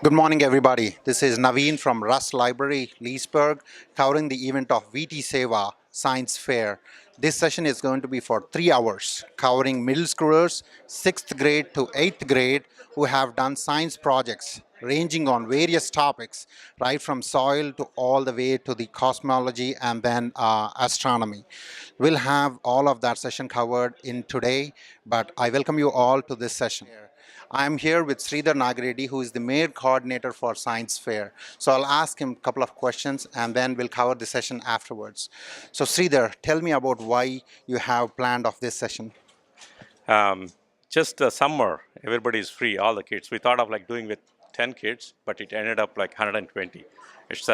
Good morning, everybody. This is Naveen from Rust Library, Leesburg, covering the event of VTSEVA Science Fair. This session is going to be for 3 hours, covering middle schoolers, 6th grade to 8th grade, who have done science projects ranging on various topics, right from soil to all the way to the cosmology and then astronomy. We'll have all of that session covered in today, but I welcome you all to this session. I'm here with Sridhar Nagreddy, who is the mayor coordinator for Science Fair. So I'll ask him a couple of questions and then we'll cover the session afterwards. So Sridhar, tell me about why you have planned of this session. Um, just the summer, everybody is free, all the kids. We thought of like doing with 10 kids, but it ended up like 120. It's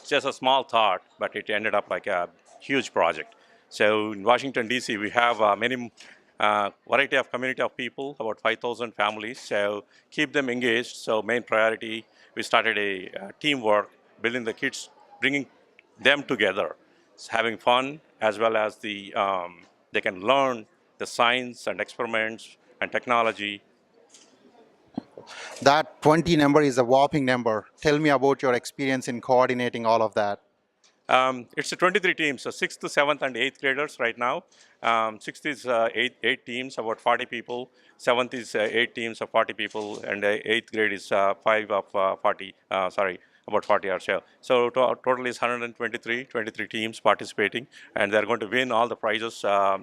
just a small thought, but it ended up like a huge project. So in Washington, DC, we have many variety of community of people, about 5,000 families. So keep them engaged. So main priority, we started a teamwork, building the kids, bringing them together, having fun, as well as they can learn the science and experiments and technology. That 20 number is a whopping number. Tell me about your experience in coordinating all of that. It's a 23 teams, so 6th to 7th and 8th graders right now. 6th is eight teams, about 40 people. 7th is 8 teams of 40 people, and 8th grade is 5 of 40, about 40 or so. So total is 23 teams participating, and they're going to win all the prizes.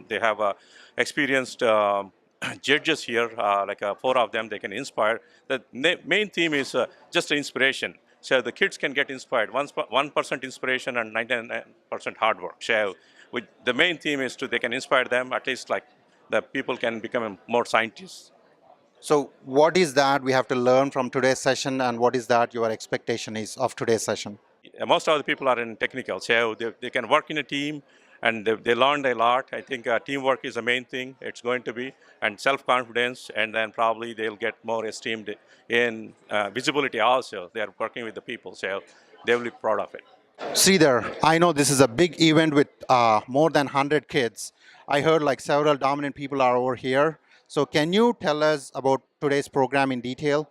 They have experienced judges here, like 4 of them, they can inspire. The main theme is just inspiration. So the kids can get inspired. 1% inspiration and 99% hard work. So the main theme is they can inspire them, at least like the people can become more scientists. So what is that we have to learn from today's session and what is that your expectation is of today's session? Most of the people are in technical, so they can work in a team and they learned a lot. I think teamwork is the main thing it's going to be, and self-confidence, and then probably they'll get more esteemed in visibility also. They are working with the people, so they will be proud of it. Sridhar, I know this is a big event with more than 100 kids. I heard like several dominant people are over here. So can you tell us about today's program in detail?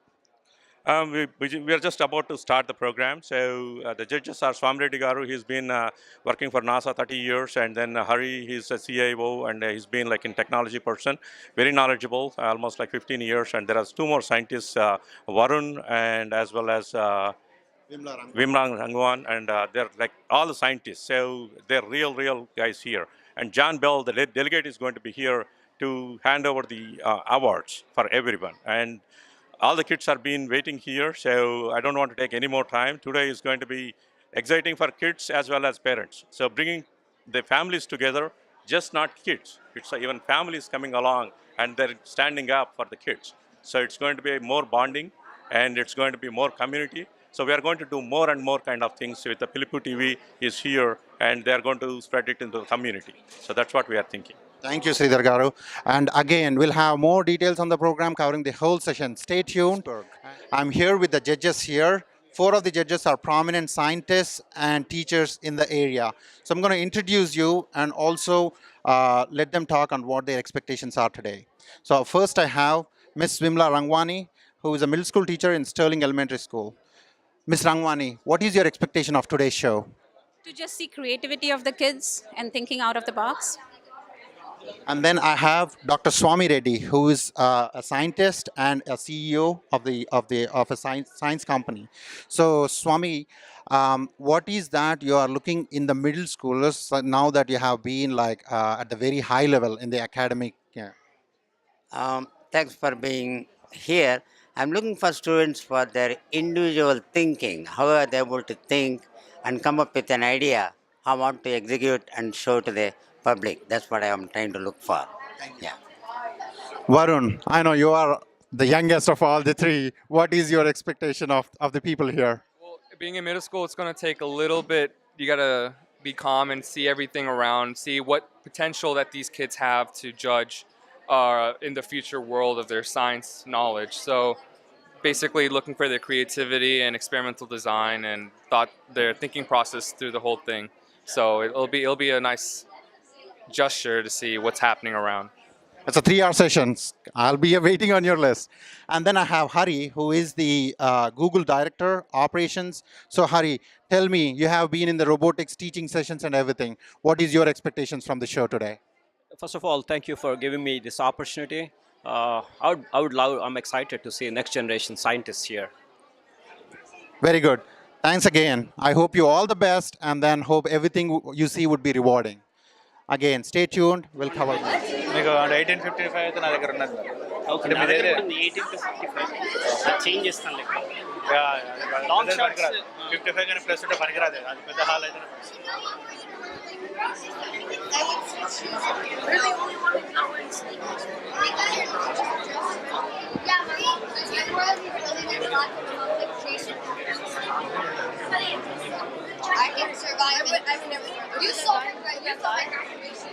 We are just about to start the program. So the judges are Swami Reddy Garu. He's been working for NASA 30 years, and then Hari, he's a CIO, and he's been like in technology person, very knowledgeable, almost like 15 years. And there are 2 more scientists, Varun and as well as Vimla Rangwan, and they're like all the scientists. So they're real guys here. And John Bell, the delegate, is going to be here to hand over the awards for everyone. And all the kids are been waiting here, so I don't want to take any more time. Today is going to be exciting for kids as well as parents. So bringing the families together, just not kids. It's even families coming along and they're standing up for the kids. So it's going to be more bonding and it's going to be more community. So we are going to do more and more kind of things with the PILUPUTV is here and they're going to spread it into the community. So that's what we are thinking. Thank you, Sridhar Garu. And again, we'll have more details on the program covering the whole session. Stay tuned. I'm here with the judges here. 4 of the judges are prominent scientists and teachers in the area. So I'm going to introduce you and also let them talk on what their expectations are today. So first I have Miss Vimla Rangwani, who is a middle school teacher in Sterling Elementary School. Miss Rangwani, what is your expectation of today's show? To just see creativity of the kids and thinking out of the box. And then I have Dr. Swami Reddy, who is a scientist and a CEO of a science company. So Swami, what is that you are looking in the middle schoolers now that you have been like at the very high level in the academic? Yeah. Thanks for being here. I'm looking for students for their individual thinking. How are they able to think and come up with an idea? How want to execute and show to the public? That's what I am trying to look for. Yeah. Varun, I know you are the youngest of all the 3. What is your expectation of the people here? Well, being in middle school, it's going to take a little bit. You got to be calm and see everything around, see what potential that these kids have to judge in the future world of their science knowledge. So basically looking for their creativity and experimental design and their thinking process through the whole thing. So it'll be a nice gesture to see what's happening around. It's a 3 hour session. I'll be waiting on your list. And then I have Hari, who is the Google Director, Operations. So Hari, tell me, you have been in the robotics teaching sessions and everything. What is your expectations from the show today? First of all, thank you for giving me this opportunity. I would love, I'm excited to see next generation scientists here. Very good. Thanks again. I hope you all the best and then hope everything you see would be rewarding. Again, stay tuned. We'll cover more. మీకు అంటే 1855 అయితే నా దగ్గర ఉన్నది మరి. అంటే మీ దగ్గర 1855 change చేస్తాను లెక్క లాంగ్ షాట్స్ 55 కానీ ప్లస్ ఉంటే పనికిరాదు అది పెద్ద హాల్ అయితే I can survive it. I've never. You saw it, right? You saw my graduation.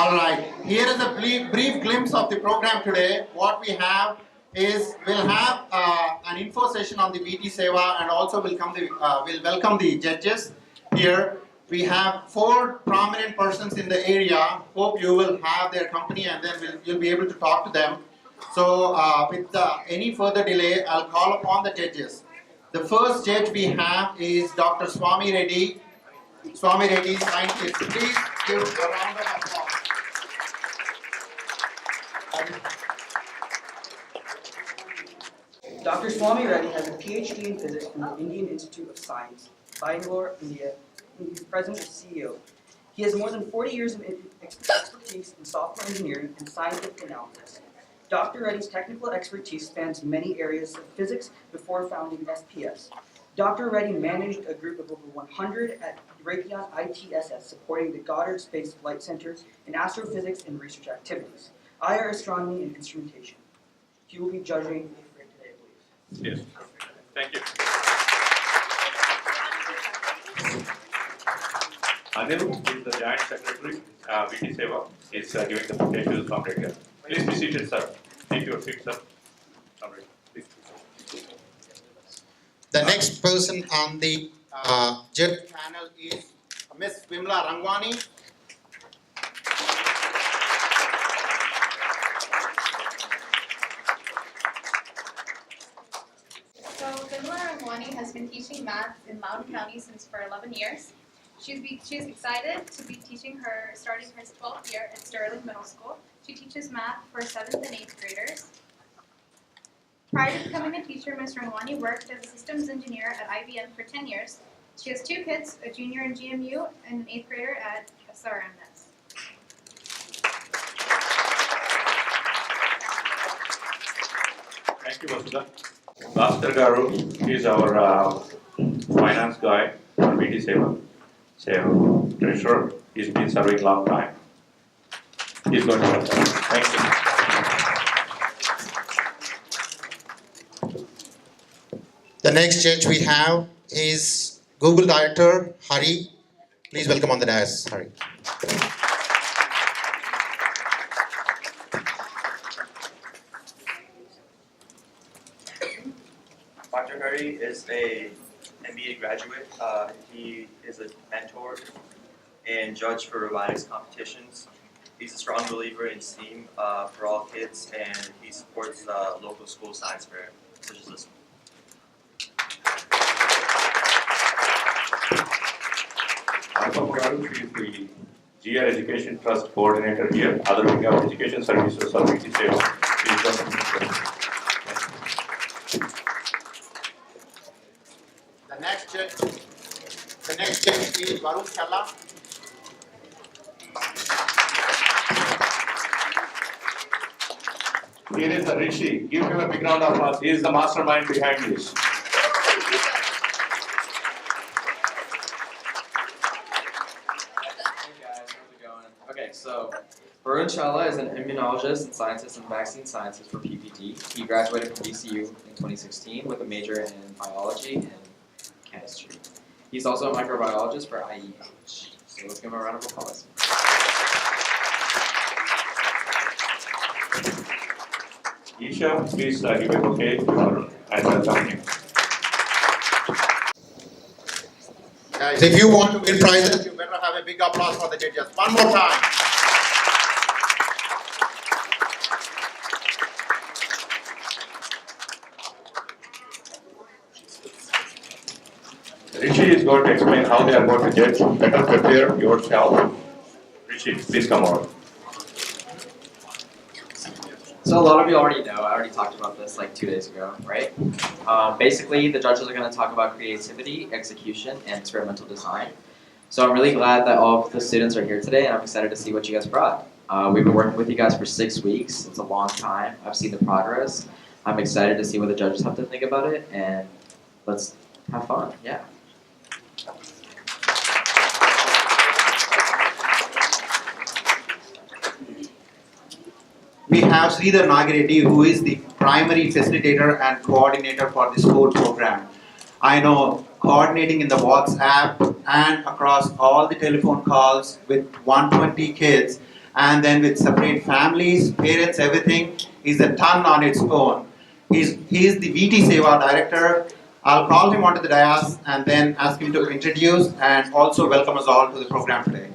All right, here is a brief glimpse of the program today. What we have is we'll have an info session on the VTSEVA and also we'll welcome the judges here. We have 4 prominent persons in the area. Hope you will have their company and then you'll be able to talk to them. So with any further delay, I'll call upon the judges. The first judge we have is Dr. Swami Reddy. Swami Reddy, scientist. Please give a round of applause. Dr. Swami Reddy has a PhD in physics from the Indian Institute of Science, Bangalore, India, and he's president and CEO. He has more than 40 years of expertise in software engineering and scientific analysis. Dr. Reddy's technical expertise spans many areas of physics before founding SPS. Dr. Reddy managed a group of over 100 at Raytheon ITSS supporting the Goddard Space Flight Center in astrophysics and research activities, IR astronomy and instrumentation. He will be judging for today, I believe. Yes. Thank you. Anil is the Joint Secretary, VTSEVA. He's giving the bouquet to the comrade. Please be seated, sir. Take your seat, sir. Comrade, please. The next person on the judge panel is Ms. Vimla Rangwani. So Vimla Rangwani has been teaching math in Loudoun County for 11 years. She's excited to be starting her 12th year at Sterling Middle School. She teaches math for 7th and 8th graders. Prior to becoming a teacher, Ms. Rangwani worked as a systems engineer at IBM for 10 years. She has 2 kids, a junior in GMU and an 8th grader at SRMS. Thank you, Vasudha. Bhaskar Garu is our finance guy for VTSEVA. So, treasurer, he's been serving a long time. He's going to help us. Thank you. The next judge we have is Google Director Hari. Please welcome on the dais, Hari. Dr. Hari is a MBA graduate. He is a mentor and judge for robotics competitions. He's a strong believer in STEAM for all kids, and he supports local school science fair, such as this one. She is the GR Education Trust Coordinator here, other wing of Education Services of VTSEVA. The next judge is Varun Challa. Here is the Rishi. Give him a big round of applause. He is the mastermind behind this. Okay, so Varun Challa is an immunologist and scientist in vaccine sciences for PPD. He graduated from VCU in 2016 with a major in biology and chemistry. He's also a microbiologist for IEH. So let's give him a round of applause. Isha, please give a bouquet to Varun and welcome him. Guys, if you want to win prizes, you better have a big applause for the judges. One more time. Rishi is going to explain how they are going to judge. Better prepare yourself. Rishi, please come on. So a lot of you already know, I already talked about this like 2 days ago, right? Basically, the judges are going to talk about creativity, execution, and experimental design. So I'm really glad that all of the students are here today, and I'm excited to see what you guys brought. We've been working with you guys for 6 weeks. It's a long time. I've seen the progress. I'm excited to see what the judges have to think about it, and let's have fun, yeah. We have Sridhar Nagireddy, who is the primary facilitator and coordinator for this whole program. I know coordinating in the WhatsApp and across all the telephone calls with 120 kids, and then with separate families, parents, everything is a ton on its own. He is the VTSEVA director. I'll call him onto the dais and then ask him to introduce and also welcome us all to the program today.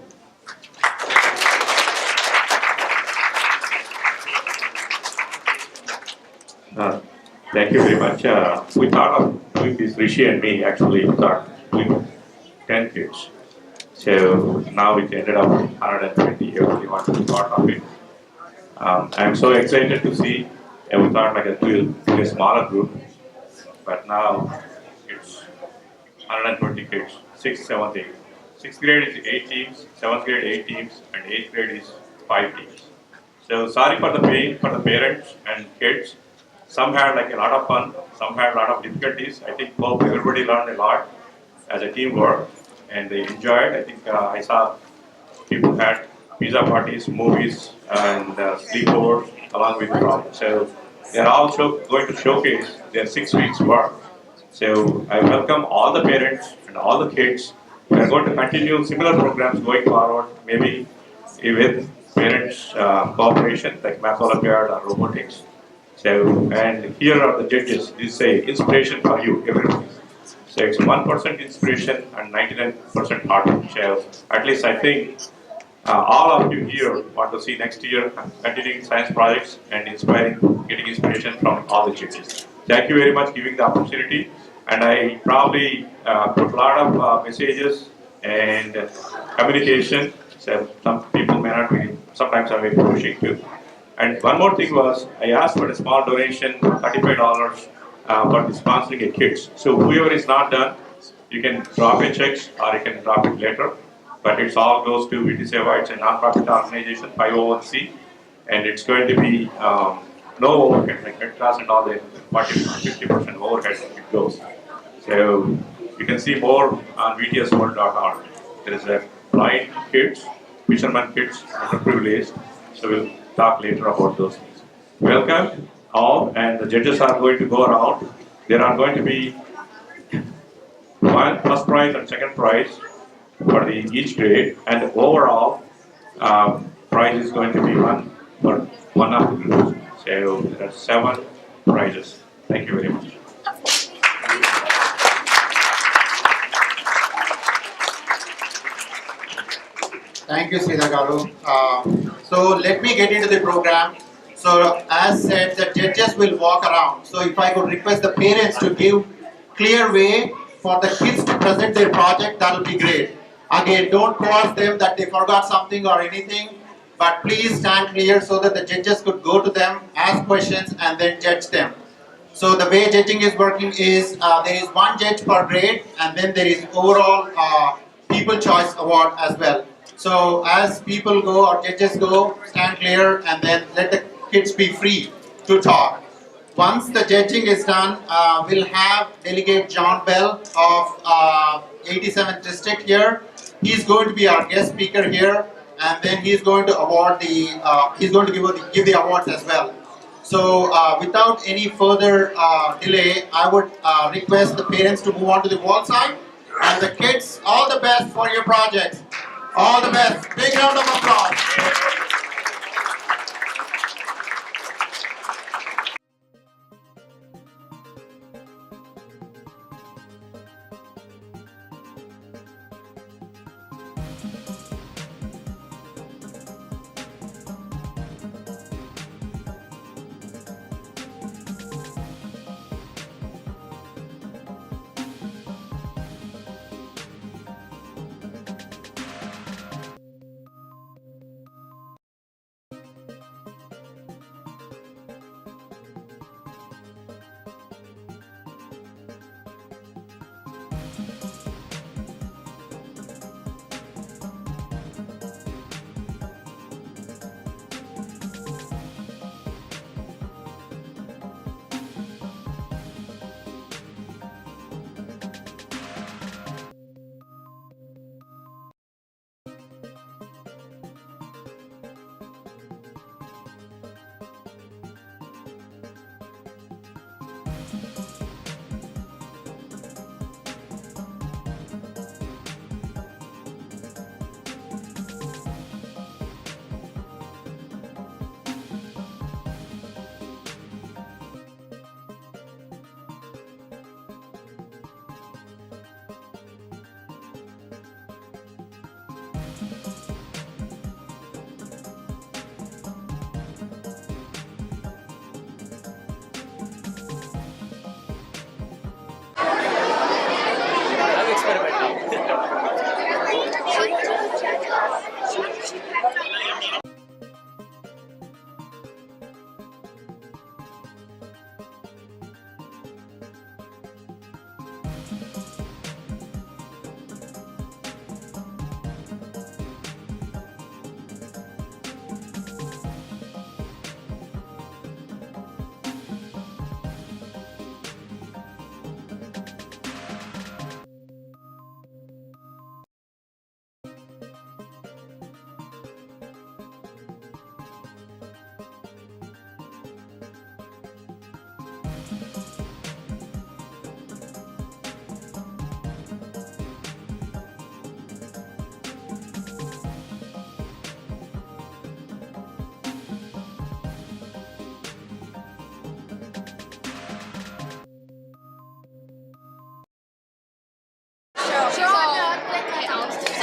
Thank you very much. We thought of doing this, Rishi and me actually thought doing 10 kids. So now it ended up 120. Everybody wants to be part of it. I'm so excited to see, and we thought like do a smaller group, but now it's 120 kids, 6th, 7th, 8th. 6th grade is 8 teams, 7th grade 8 teams, and 8th grade is 5 teams. So sorry for the pain for the parents and kids. Some had like a lot of fun, some had a lot of difficulties. I think hope everybody learned a lot as a teamwork and they enjoyed. I think I saw people had pizza parties, movies, and sleepovers along with problems. So they're also going to showcase their 6 weeks work. So I welcome all the parents and all the kids. We are going to continue similar programs going forward, maybe with parents' cooperation like Math Olympiad or robotics. So, and here are the judges. This is inspiration for you, everybody. So it's 1% inspiration and 99% hard work. So at least I think all of you here want to see next year continuing science projects and inspiring, getting inspiration from all the judges. Thank you very much giving the opportunity. And I probably put a lot of messages and communication. So some people may not be, sometimes I may be pushing too. And one more thing was, I asked for a small donation, $35 for the sponsoring a kids. So whoever is not done, you can drop a check or you can drop it later. But it's all goes to VTSEVA. It's a non-profit organization, 501c, and it's going to be no overhead, like red class and all the 40-50% overhead it goes. So you can see more on VTSWorld.org. There is a blind kids, fisherman kids, underprivileged. So we'll talk later about those things. Welcome all, and the judges are going to go around. There are going to be one first prize and second prize for each grade, and overall prize is going to be one for one of the groups. So there are 7 prizes. Thank you very much. Thank you, Sridhar Garu. So let me get into the program. So as said, the judges will walk around. So if I could request the parents to give clear way for the kids to present their project, that will be great. Again, don't cross them that they forgot something or anything, but please stand clear so that the judges could go to them, ask questions, and then judge them. So the way judging is working is there is one judge per grade, and then there is overall people choice award as well. So as people go or judges go, stand clear and then let the kids be free to talk. Once the judging is done, we'll have Delegate John Bell of 87th District here. He's going to be our guest speaker here, and then he's going to award the give the awards as well. So without any further delay, I would request the parents to move on to the wall side, and the kids, all the best for your projects. All the best. Big round of applause.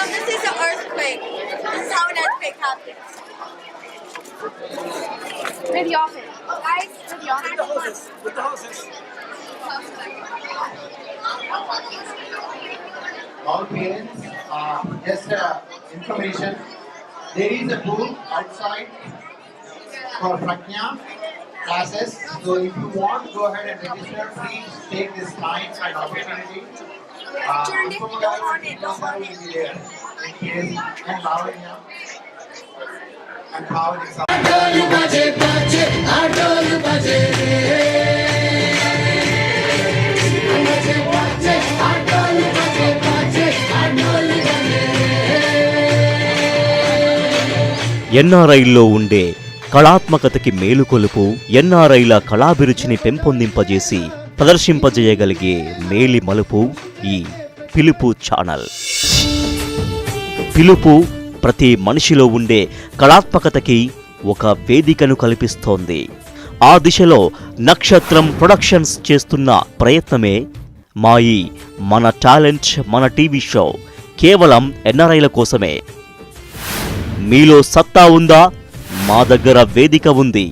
So this is an earthquake. This is how an earthquake happens. Pretty often. Guys, pretty often. With the hoses. All parents, just information. There is a booth outside for Prajna classes. So if you want, go ahead and register. Please take this time and opportunity. Turn it, don't on it, don't on it. And Lavanya and Pawan is ఎన్ఆర్ఐల్లో ఉండే కళాత్మకతకి మేలుకొలుపు, ఎన్ఆర్ఐల కళాభిరుచిని పెంపొందింపజేసి ప్రదర్శింపజేయగలిగే మేలి మలుపు ఈ పిలుపు channel. పిలుపు ప్రతి మనిషిలో ఉండే కళాత్మకతకి ఒక వేదికను కల్పిస్తోంది. ఆ దిశలో నక్షత్రం ప్రొడక్షన్స్ చేస్తున్న ప్రయత్నమే మాయి మన టాలెంట్ మన టీవీ షో. కేవలం ఎన్ఆర్ఐల కోసమే. మీలో సత్తా ఉందా? మా దగ్గర వేదిక ఉంది.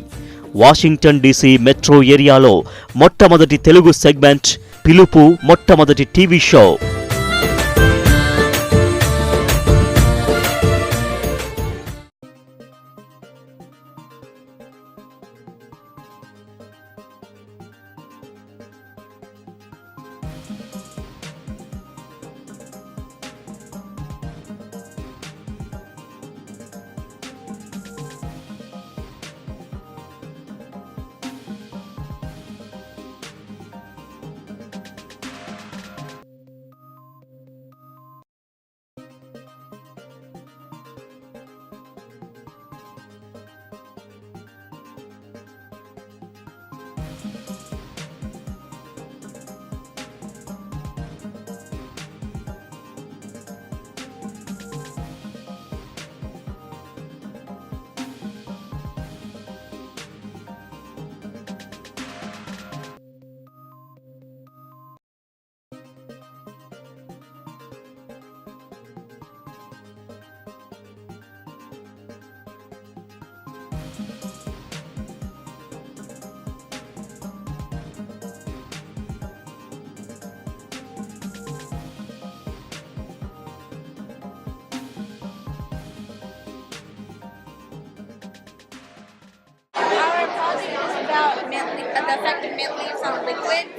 వాషింగ్టన్ DC మెట్రో ఏరియాలో మొట్టమొదటి తెలుగు సెగ్మెంట్ పిలుపు, మొట్టమొదటి TV show. The effect of mint leaves on liquids.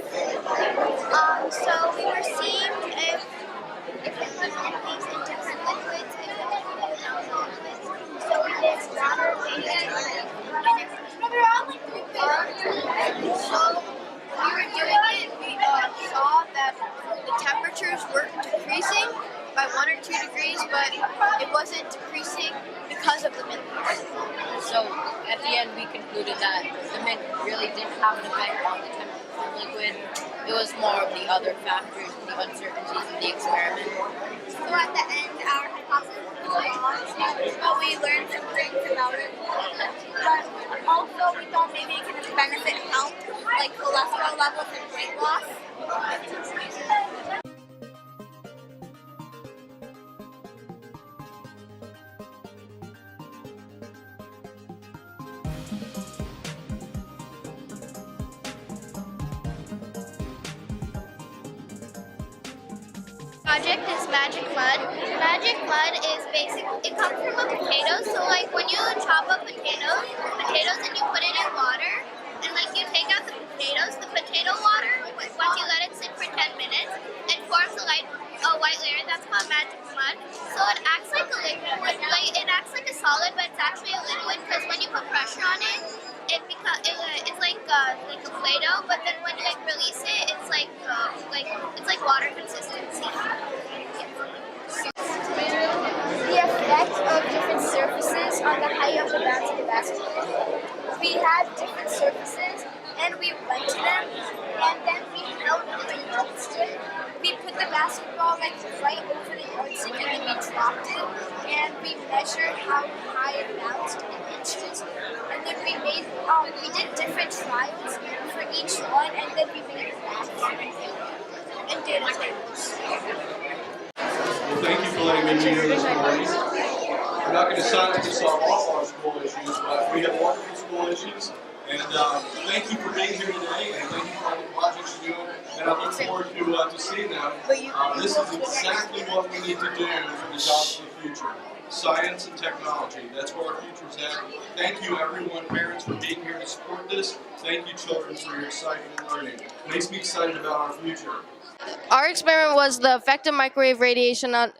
So we were seeing if it was mint leaves in different liquids, if it was liquids. So we did water, and so we were doing it. We saw that the temperatures were decreasing by 1 or 2 degrees, but it wasn't decreasing because of the mint leaves. So at the end, we concluded that the mint really didn't have an effect on the temperature of liquid. It was more of the other factors, the uncertainties of the experiment. So at the end, our hypothesis was wrong, but we learned some things about it. But also, we thought maybe it could benefit health, like cholesterol levels and weight loss. Project is magic mud. Magic mud is it comes from a potato. So like when you chop up potatoes and you put it in water, and like you take out the potato water, once you let it sit for 10 minutes, it forms a white layer. That's called magic mud. So it acts like a liquid, it acts like a solid, but it's actually a liquid because when you put pressure on it, it's like a Play-Doh. But then when you release it, it's like water consistency. The effect of different surfaces on the height of the bounce of the basketball. We had different surfaces and we went to them and then we held the yardstick. We put the basketball right over the yardstick and then we dropped it and we measured how high it bounced in inches and then we did different trials for each one and then we made graphs and data tables. Well, thank you for letting me be here this morning. We're not going to silently solve all of our school issues, but we have wonderful school issues. And thank you for being here today, and thank you for all the projects you're doing. And I look forward to seeing them. This is exactly what we need to do for the jobs of the future. Science and technology. That's where our future's at. Thank you, everyone, parents, for being here to support this. Thank you, children, for your excitement and learning. It makes me excited about our future. Our experiment was the effect of microwave radiation on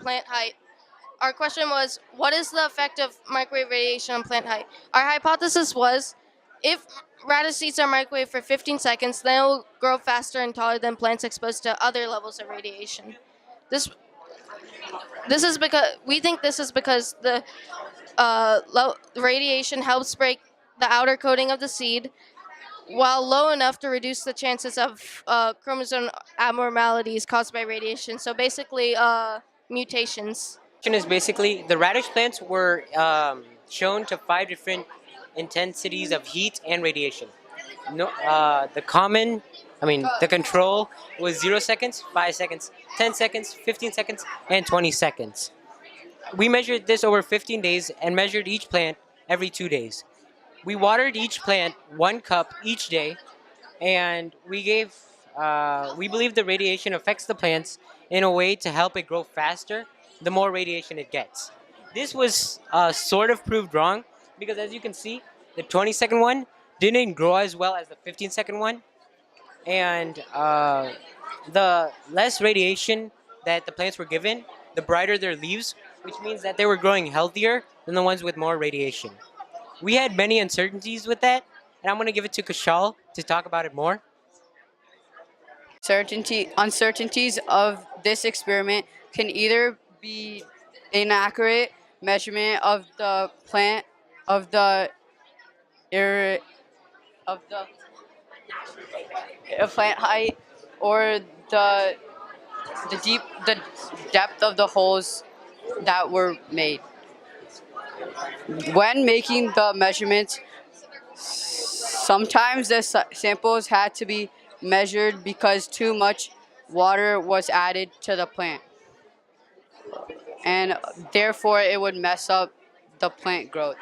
plant height. Our question was, what is the effect of microwave radiation on plant height? Our hypothesis was, if radish seeds are microwaved for 15 seconds, then it will grow faster and taller than plants exposed to other levels of radiation. This is because we think this is because the radiation helps break the outer coating of the seed, while low enough to reduce the chances of chromosome abnormalities caused by radiation. So basically, mutations. Is basically the radish plants were shown to 5 different intensities of heat and radiation. No, the control was 0 seconds, 5 seconds, 10 seconds, 15 seconds, and 20 seconds. We measured this over 15 days and measured each plant every 2 days. We watered each plant 1 cup each day, and we believe the radiation affects the plants in a way to help it grow faster the more radiation it gets. This was sort of proved wrong because, as you can see, the 20-second one didn't grow as well as the 15-second one, and the less radiation that the plants were given, the brighter their leaves, which means that they were growing healthier than the ones with more radiation. We had many uncertainties with that, and I'm going to give it to Kushal to talk about it more. Uncertainties of this experiment can either be inaccurate measurement of the plant of the plant height, or the depth of the holes that were made. When making the measurements, sometimes the samples had to be measured because too much water was added to the plant, and therefore it would mess up the plant growth.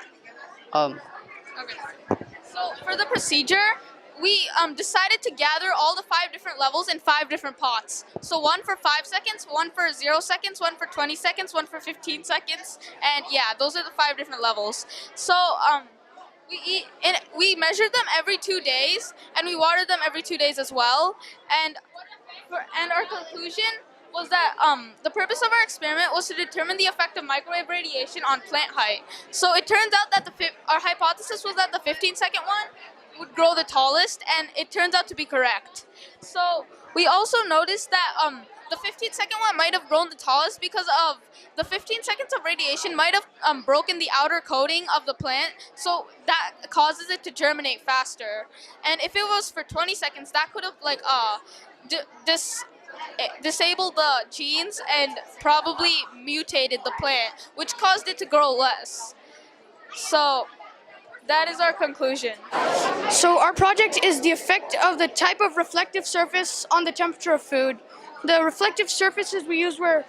So for the procedure, we decided to gather all the 5 different levels in 5 different pots. So one for 5 seconds, one for 0 seconds, one for 20 seconds, one for 15 seconds, and yeah, those are the 5 different levels. So we measured them every 2 days, and we watered them every 2 days as well. And our conclusion was that the purpose of our experiment was to determine the effect of microwave radiation on plant height. So it turns out that our hypothesis was that the 15-second one would grow the tallest, and it turns out to be correct. So we also noticed that the 15-second one might have grown the tallest because of the 15 seconds of radiation might have broken the outer coating of the plant, so that causes it to germinate faster. And if it was for 20 seconds, that could have disabled the genes and probably mutated the plant, which caused it to grow less. So that is our conclusion. So our project is the effect of the type of reflective surface on the temperature of food. The reflective surfaces we used were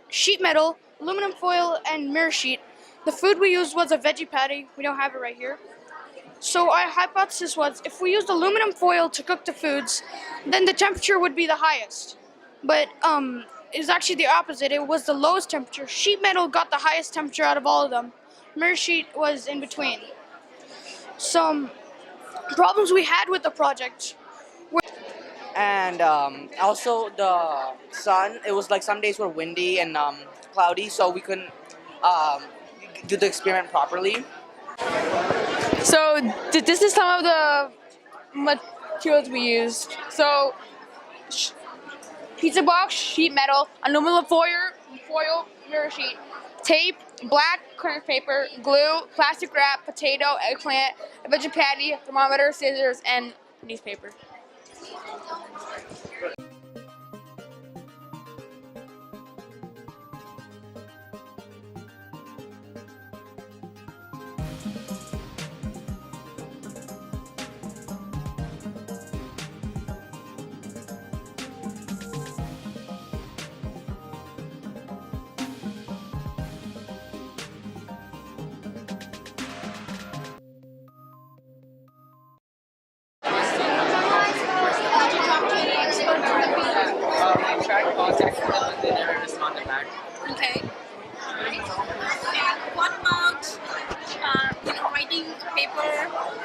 sheet metal, aluminum foil, and mirror sheet. The food we used was a veggie patty. We don't have it right here. So our hypothesis was if we used aluminum foil to cook the foods, then the temperature would be the highest. But it was actually the opposite. It was the lowest temperature. Sheet metal got the highest temperature out of all of them. Mirror sheet was in between. Some problems we had with the project were... And also the sun, it was like some days were windy and cloudy, so we couldn't do the experiment properly. So this is some of the materials we used. So pizza box, sheet metal, aluminum foil, mirror sheet, tape, black clearance paper, glue, plastic wrap, potato, eggplant, a veggie patty, thermometer, scissors, and newspaper. I tried contacting them and they never responded back. Okay. And what about writing a paper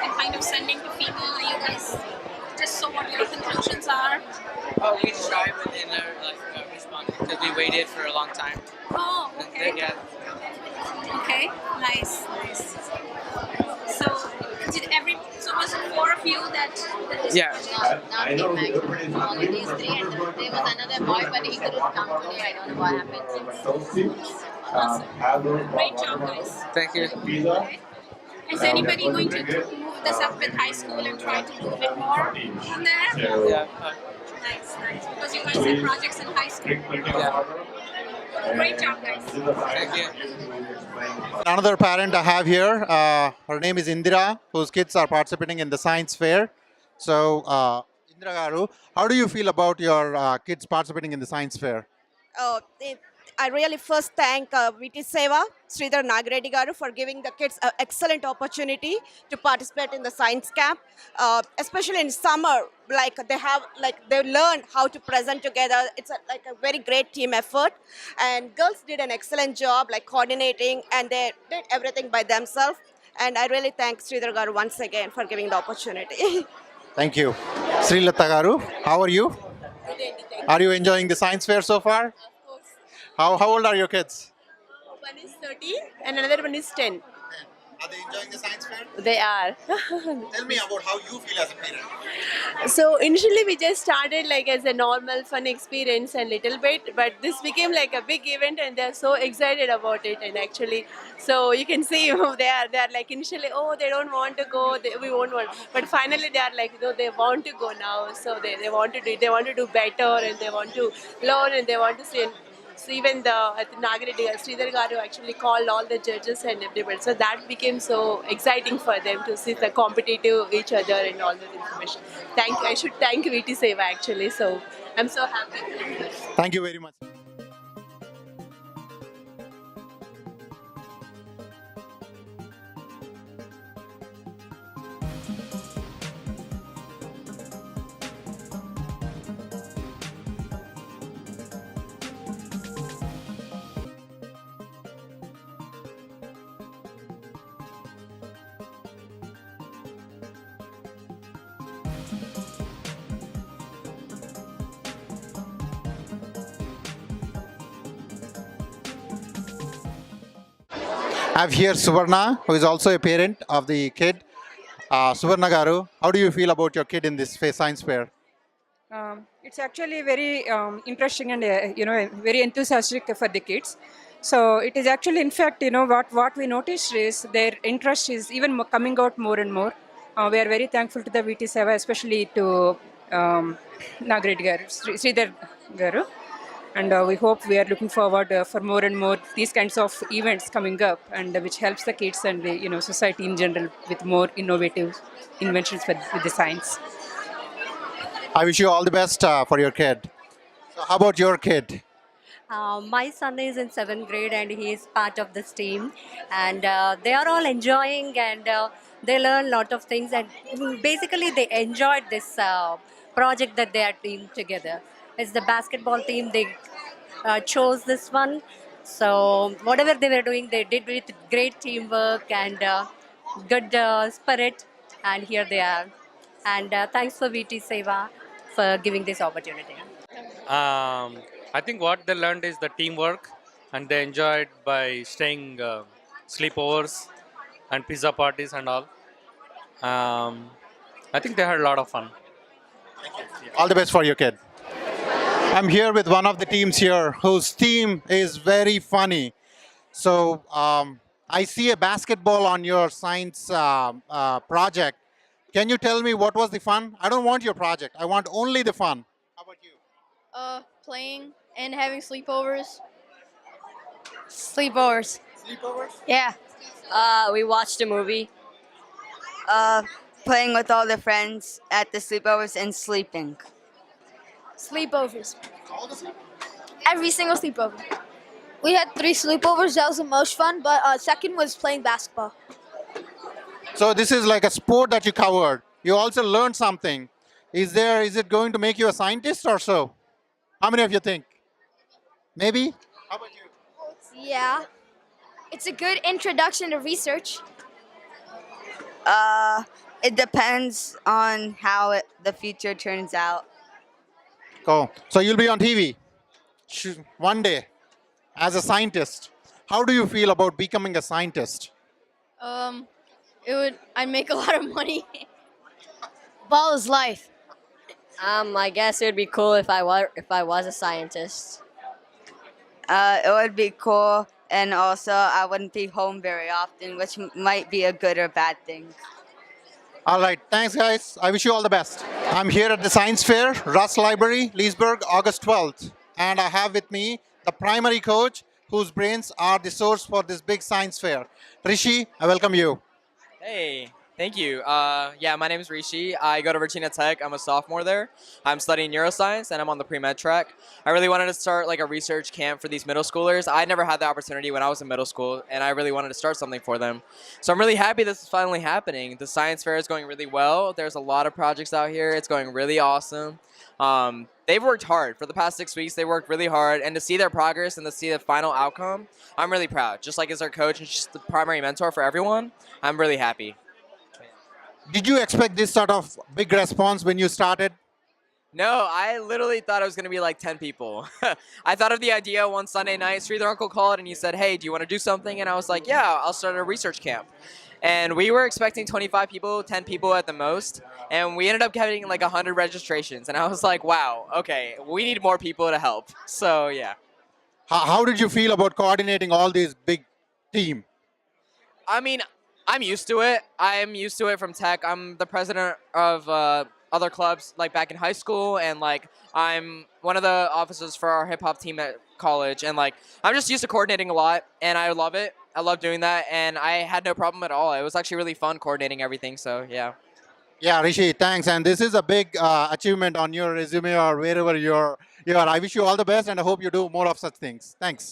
and kind of sending to people? Are you guys just so what your conclusions are? Oh, we tried, but they never responded because we waited for a long time. Oh, okay. And yeah. Okay, nice. So was it 4 of you that Yeah. Not me, only these 3, and there was another boy, but he couldn't come today. I don't know what happened. Awesome. Great job, guys. Thank you. Okay. Is anybody going to move this up with high school and try to move it more on there? Yeah. Nice, nice. Because you guys have projects in high school. Yeah. Great job, guys. Thank you. Another parent I have here, her name is Indira, whose kids are participating in the science fair. So, Indira Garu, how do you feel about your kids participating in the science fair? I really first thank VTSEVA, Sridhar Nagareddy Garu, for giving the kids an excellent opportunity to participate in the science camp, especially in summer. They learn how to present together. It's like a very great team effort, and girls did an excellent job, like coordinating, and they did everything by themselves. And I really thank Sridhar Garu once again for giving the opportunity. Thank you. Srilata Garu, how are you? Are you enjoying the science fair so far? How old are your kids? One is 13 and another one is 10. Are they enjoying the science fair? They are. Tell me about how you feel as a parent. So initially we just started like as a normal fun experience and little bit, but this became like a big event and they're so excited about it. And actually, so you can see they are like initially, oh, they don't want to go, we won't want, but finally they are like, they want to go now. So they want to do better and they want to learn and they want to see. So even at the Nagareddy, Sridhar Garu actually called all the judges and everybody. So that became so exciting for them to see the competitive each other and all that information. I should thank VTSEVA actually. So I'm so happy. Thank you very much. I have here Suvarna, who is also a parent of the kid. Suvarna Garu, how do you feel about your kid in this science fair? It's actually very interesting and very enthusiastic for the kids. So it is actually, in fact, what we noticed is their interest is even coming out more and more. We are very thankful to the VTSEVA, especially to Nagareddy Garu, Sridhar Garu. And we hope we are looking forward for more and more these kinds of events coming up, and which helps the kids and the society in general with more innovative inventions with the science. I wish you all the best for your kid. So how about your kid? My son is in 7th grade and he is part of this team, and they are all enjoying and they learn a lot of things, and basically they enjoyed this project that they are team together. It's the basketball team, they chose this one, so whatever they were doing they did with great teamwork and good spirit, and here they are, and thanks for VTSEVA for giving this opportunity. I think what they learned is the teamwork, and they enjoyed by staying sleepovers and pizza parties and all. I think they had a lot of fun. All the best for your kid. I'm here with one of the teams here whose theme is very funny. So I see a basketball on your science project. Can you tell me what was the fun? I don't want your project. I want only the fun. Playing and having sleepovers. Sleepovers. Sleepovers? Yeah. We watched a movie. Playing with all the friends at the sleepovers and sleeping. Sleepovers. Every single sleepover. We had 3 sleepovers. That was the most fun, but second was playing basketball. So this is like a sport that you covered. You also learned something. Is it going to make you a scientist or so? How many of you think? Maybe? How about you? Yeah. It's a good introduction to research. It depends on how the future turns out. Cool. So you'll be on TV one day as a scientist. How do you feel about becoming a scientist? I'd make a lot of money. Ball is life. I guess it would be cool if I was a scientist. It would be cool and also I wouldn't be home very often, which might be a good or bad thing. All right, thanks guys. I wish you all the best. I'm here at the Science Fair, Russ Library, Leesburg, August 12th. And I have with me the primary coach whose brains are the source for this big science fair. Rishi, I welcome you. Hey, thank you. Yeah, my name is Rishi. I go to Virginia Tech. I'm a sophomore there. I'm studying neuroscience and I'm on the pre-med track. I really wanted to start like a research camp for these middle schoolers. I never had the opportunity when I was in middle school and I really wanted to start something for them. So I'm really happy this is finally happening. The science fair is going really well. There's a lot of projects out here. It's going really awesome. They've worked hard for the past 6 weeks. They worked really hard, and to see their progress and to see the final outcome, I'm really proud. Just like as their coach and just the primary mentor for everyone, I'm really happy. Did you expect this sort of big response when you started? No, I literally thought it was going to be like 10 people. I thought of the idea one Sunday night. Sridhar uncle called and he said, hey, do you want to do something? And I was like, yeah, I'll start a research camp. And we were expecting 25 people, 10 people at the most. And we ended up getting like 100 registrations. And I was like, wow, okay, we need more people to help. So, yeah. How did you feel about coordinating all these big team? I mean, I'm used to it. I'm used to it from tech. I'm the president of other clubs like back in high school, and like I'm one of the officers for our hip hop team at college, and like I'm just used to coordinating a lot, and I love it. I love doing that, and I had no problem at all. It was actually really fun coordinating everything. So yeah. Yeah, Rishi, thanks. And this is a big achievement on your resume or wherever you're. I wish you all the best, and I hope you do more of such things. Thanks.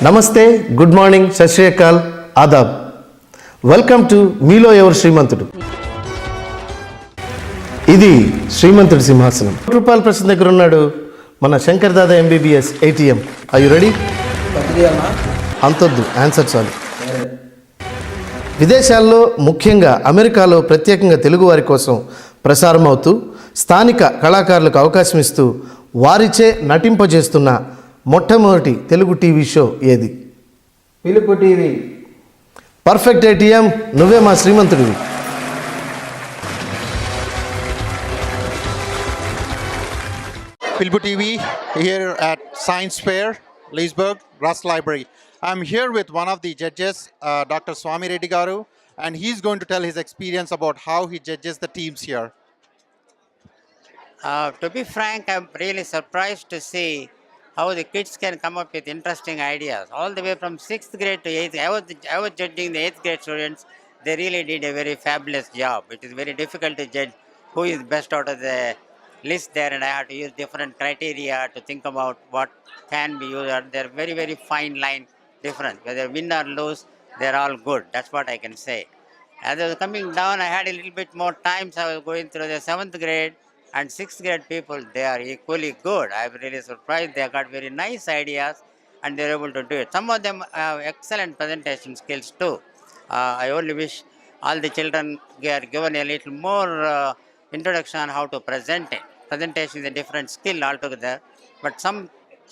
నమస్తే good morning సత్ శ్రీ అకాల్ Aadab welcome to మీలో ఎవరు శ్రీమంతుడు. ఇది శ్రీమంతుడి సింహాసనం. రూపాయల ప్రశ్న దగ్గర ఉన్నాడు మన Shankar Dada MBBS ATM. Are you ready? అంతొద్దు, ఆన్సర్ చాలు. విదేశాల్లో ముఖ్యంగా అమెరికాలో ప్రత్యేకంగా తెలుగు వారి కోసం ప్రసారం అవుతూ స్థానిక కళాకారులకు అవకాశం ఇస్తూ వారిచే నటింపజేస్తున్న మొట్టమొదటి తెలుగు టీవీ షో ఏది? పిలుపు టీవీ. పర్ఫెక్ట్ ఏటీఎం, నువ్వే మా శ్రీమంతుడివి. PILUPUTV here at Science Fair, Leesburg, Russ Library. I'm here with one of the judges, Dr. Swami Reddy Garu, and he's going to tell his experience about how he judges the teams here. To be frank, I'm really surprised to see how the kids can come up with interesting ideas. All the way from 6th grade to 8th, I was judging the 8th grade students. They really did a very fabulous job. It is very difficult to judge who is best out of the list there, and I have to use different criteria to think about what can be used. They're very, very fine line difference. Whether win or lose, they're all good. That's what I can say. As I was coming down, I had a little bit more time, so I was going through the 7th grade and 6th grade people. They are equally good. I'm really surprised. They got very nice ideas and they're able to do it. Some of them have excellent presentation skills too. I only wish all the children are given a little more introduction on how to present it. Presentation is a different skill altogether, but some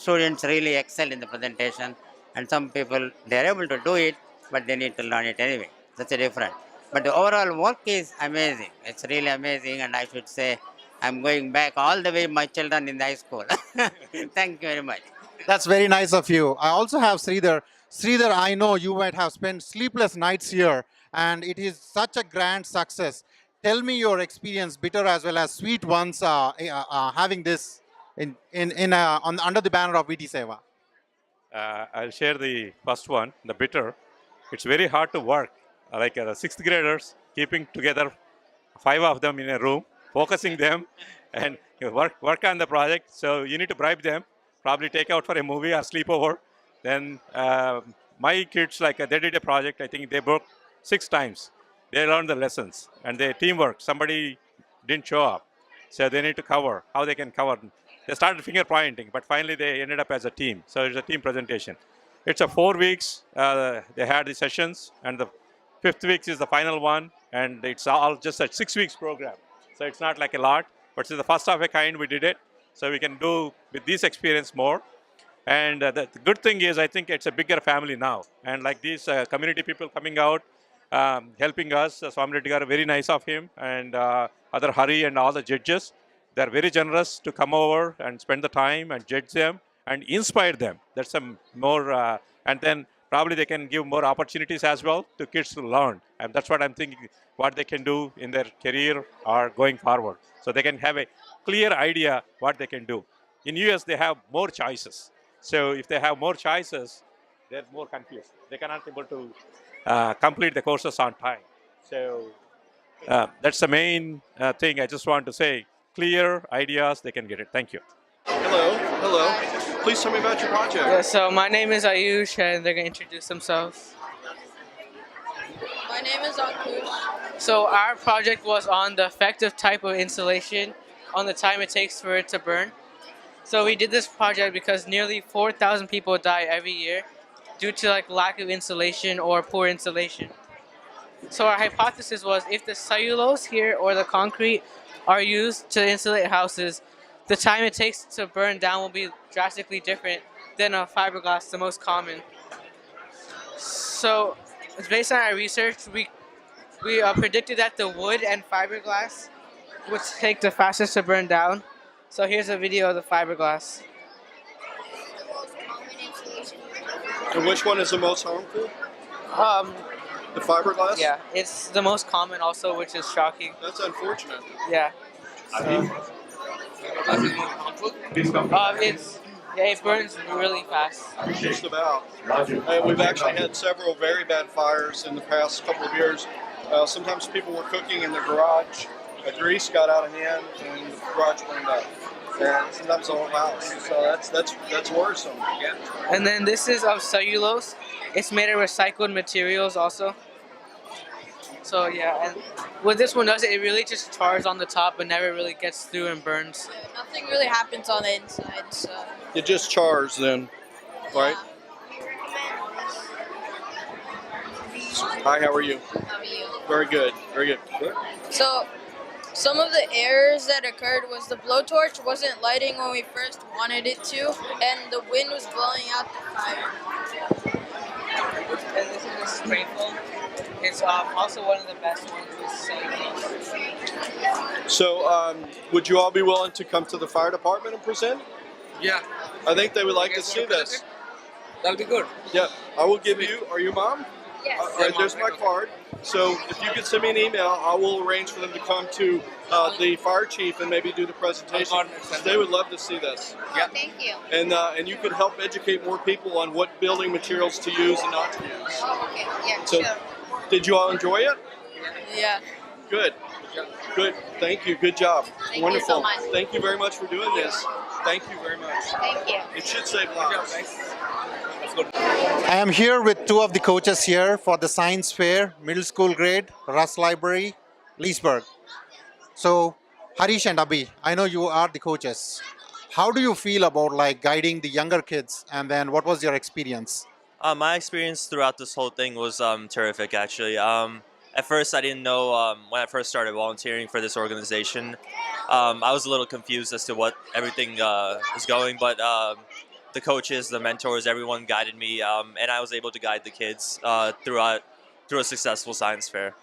students really excel in the presentation, and some people, they're able to do it, but they need to learn it anyway. That's a different. But the overall work is amazing. It's really amazing, and I should say I'm going back all the way my children in the high school. Thank you very much. That's very nice of you. I also have Sridhar. Sridhar, I know you might have spent sleepless nights here, and it is such a grand success. Tell me your experience, bitter as well as sweet ones, having this under the banner of VTSEVA. I'll share the first one, the bitter. It's very hard to work. Like the 6th graders, keeping together 5 of them in a room, focusing them, and you work on the project. So you need to bribe them, probably take out for a movie or sleepover. Then my kids, like they did a project. I think they worked 6 times. They learned the lessons and their teamwork. Somebody didn't show up, so they need to cover. How they can cover? They started finger pointing, but finally they ended up as a team. So it's a team presentation. It's a 4 weeks. They had the sessions, and the 5th week is the final one, and it's all just a 6 weeks program. So it's not like a lot, but it's the first of a kind. We did it, so we can do with this experience more. And the good thing is, I think it's a bigger family now, and like these community people coming out, helping us. Swami Reddy Garu, very nice of him, and other Hari and all the judges. they're very generous to come over and spend the time and judge them and inspire them. That's some more, and then probably they can give more opportunities as well to kids to learn. And that's what I'm thinking, what they can do in their career or going forward. So they can have a clear idea what they can do. In US, they have more choices. So if they have more choices, they're more confused. They cannot be able to complete the courses on time. So that's the main thing I just want to say. Clear ideas, they can get it. Thank you. Hello, hello. Please tell me about your project. Yeah, so my name is Ayush, and they're going to introduce themselves. My name is Ankush. So our project was on the effective type of insulation, on the time it takes for it to burn. So we did this project because nearly 4,000 people die every year due to like lack of insulation or poor insulation. So our hypothesis was if the cellulose here or the concrete are used to insulate houses, the time it takes to burn down will be drastically different than a fiberglass, the most common. So based on our research, we predicted that the wood and fiberglass would take the fastest to burn down. So here's a video of the fiberglass. And which one is the most harmful? The fiberglass? Yeah, it's the most common also, which is shocking. That's unfortunate. Yeah. It burns really fast. Just about. We've actually had several very bad fires in the past couple of years. Sometimes people were cooking in their garage, grease got out of hand, and the garage burned up. And sometimes the whole house. So that's worrisome. Yeah. And then this is of cellulose. It's made of recycled materials also. So yeah, and what this one does, it really just chars on the top but never really gets through and burns. Nothing really happens on the inside, so. It just chars then, right? Hi, how are you? How are you? Very good, very good. So, some of the errors that occurred was the blowtorch wasn't lighting when we first wanted it to, and the wind was blowing out the fire. And this is a spray foam. It's also one of the best ones with cellulose. So, would you all be willing to come to the fire department and present? Yeah. I think they would like to see this. That'll be good. Yeah, I will give you. Are you mom? Yes. All right, there's my card. So if you could send me an email, I will arrange for them to come to the fire chief and maybe do the presentation. They would love to see this. Yeah. Thank you. And you could help educate more people on what building materials to use and not to use. Oh, okay. Yeah, So, sure. did you all enjoy it? Yeah. Good. Good. Thank you. Good job. Thank you Wonderful. so much. Thank you very much for doing this. Thank you very much. Thank you. It should save lives. I am here with two of the coaches here for the science fair, middle school grade, Russ Library, Leesburg. So, Harish and Abhi, I know you are the coaches. How do you feel about like guiding the younger kids, and then what was your experience? My experience throughout this whole thing was terrific, actually. At first, I didn't know when I first started volunteering for this organization. I was a little confused as to what everything was going, but the coaches, the mentors, everyone guided me, and I was able to guide the kids through a successful science fair.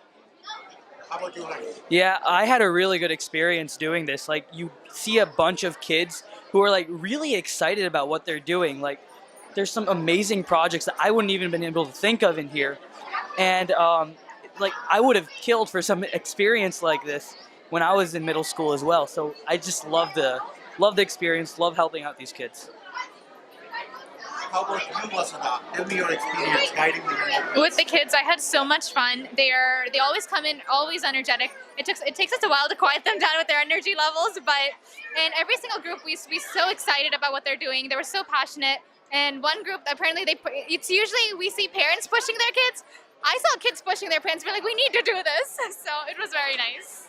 How about you, Harish? Yeah, I had a really good experience doing this. Like, you see a bunch of kids who are like really excited about what they're doing. Like, there's some amazing projects that I wouldn't even been able to think of in here. And like, I would have killed for some experience like this when I was in middle school as well. So I just love the experience, love helping out these kids. How about you, Vasudha? Tell me your experience guiding the younger With the kids, I had so much fun. They always come in always energetic. It takes us a while to quiet them down with their energy levels, but in every single group, we so excited about what they're doing. They were so passionate. And one group, apparently, it's usually we see parents pushing their kids. I saw kids pushing their parents. We're like, we need to do this. So it was very nice.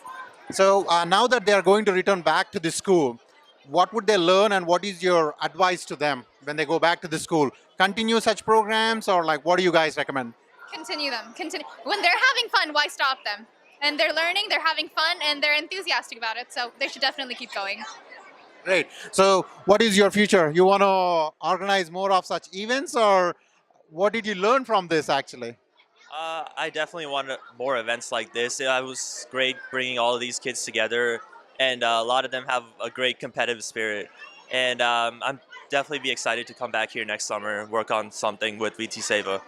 So now that they are going to return back to the school, what would they learn, and what is your advice to them when they go back to the school? Continue such programs, or like what do you guys recommend? Continue them. Continue. When they're having fun, why stop them? And they're learning, they're having fun, and they're enthusiastic about it. So they should definitely keep going. Great. So what is your future? You want to organize more of such events, or what did you learn from this actually? I definitely wanted more events like this. It was great bringing all of these kids together and a lot of them have a great competitive spirit. And I'm definitely be excited to come back here next summer and work on something with VTSEVA.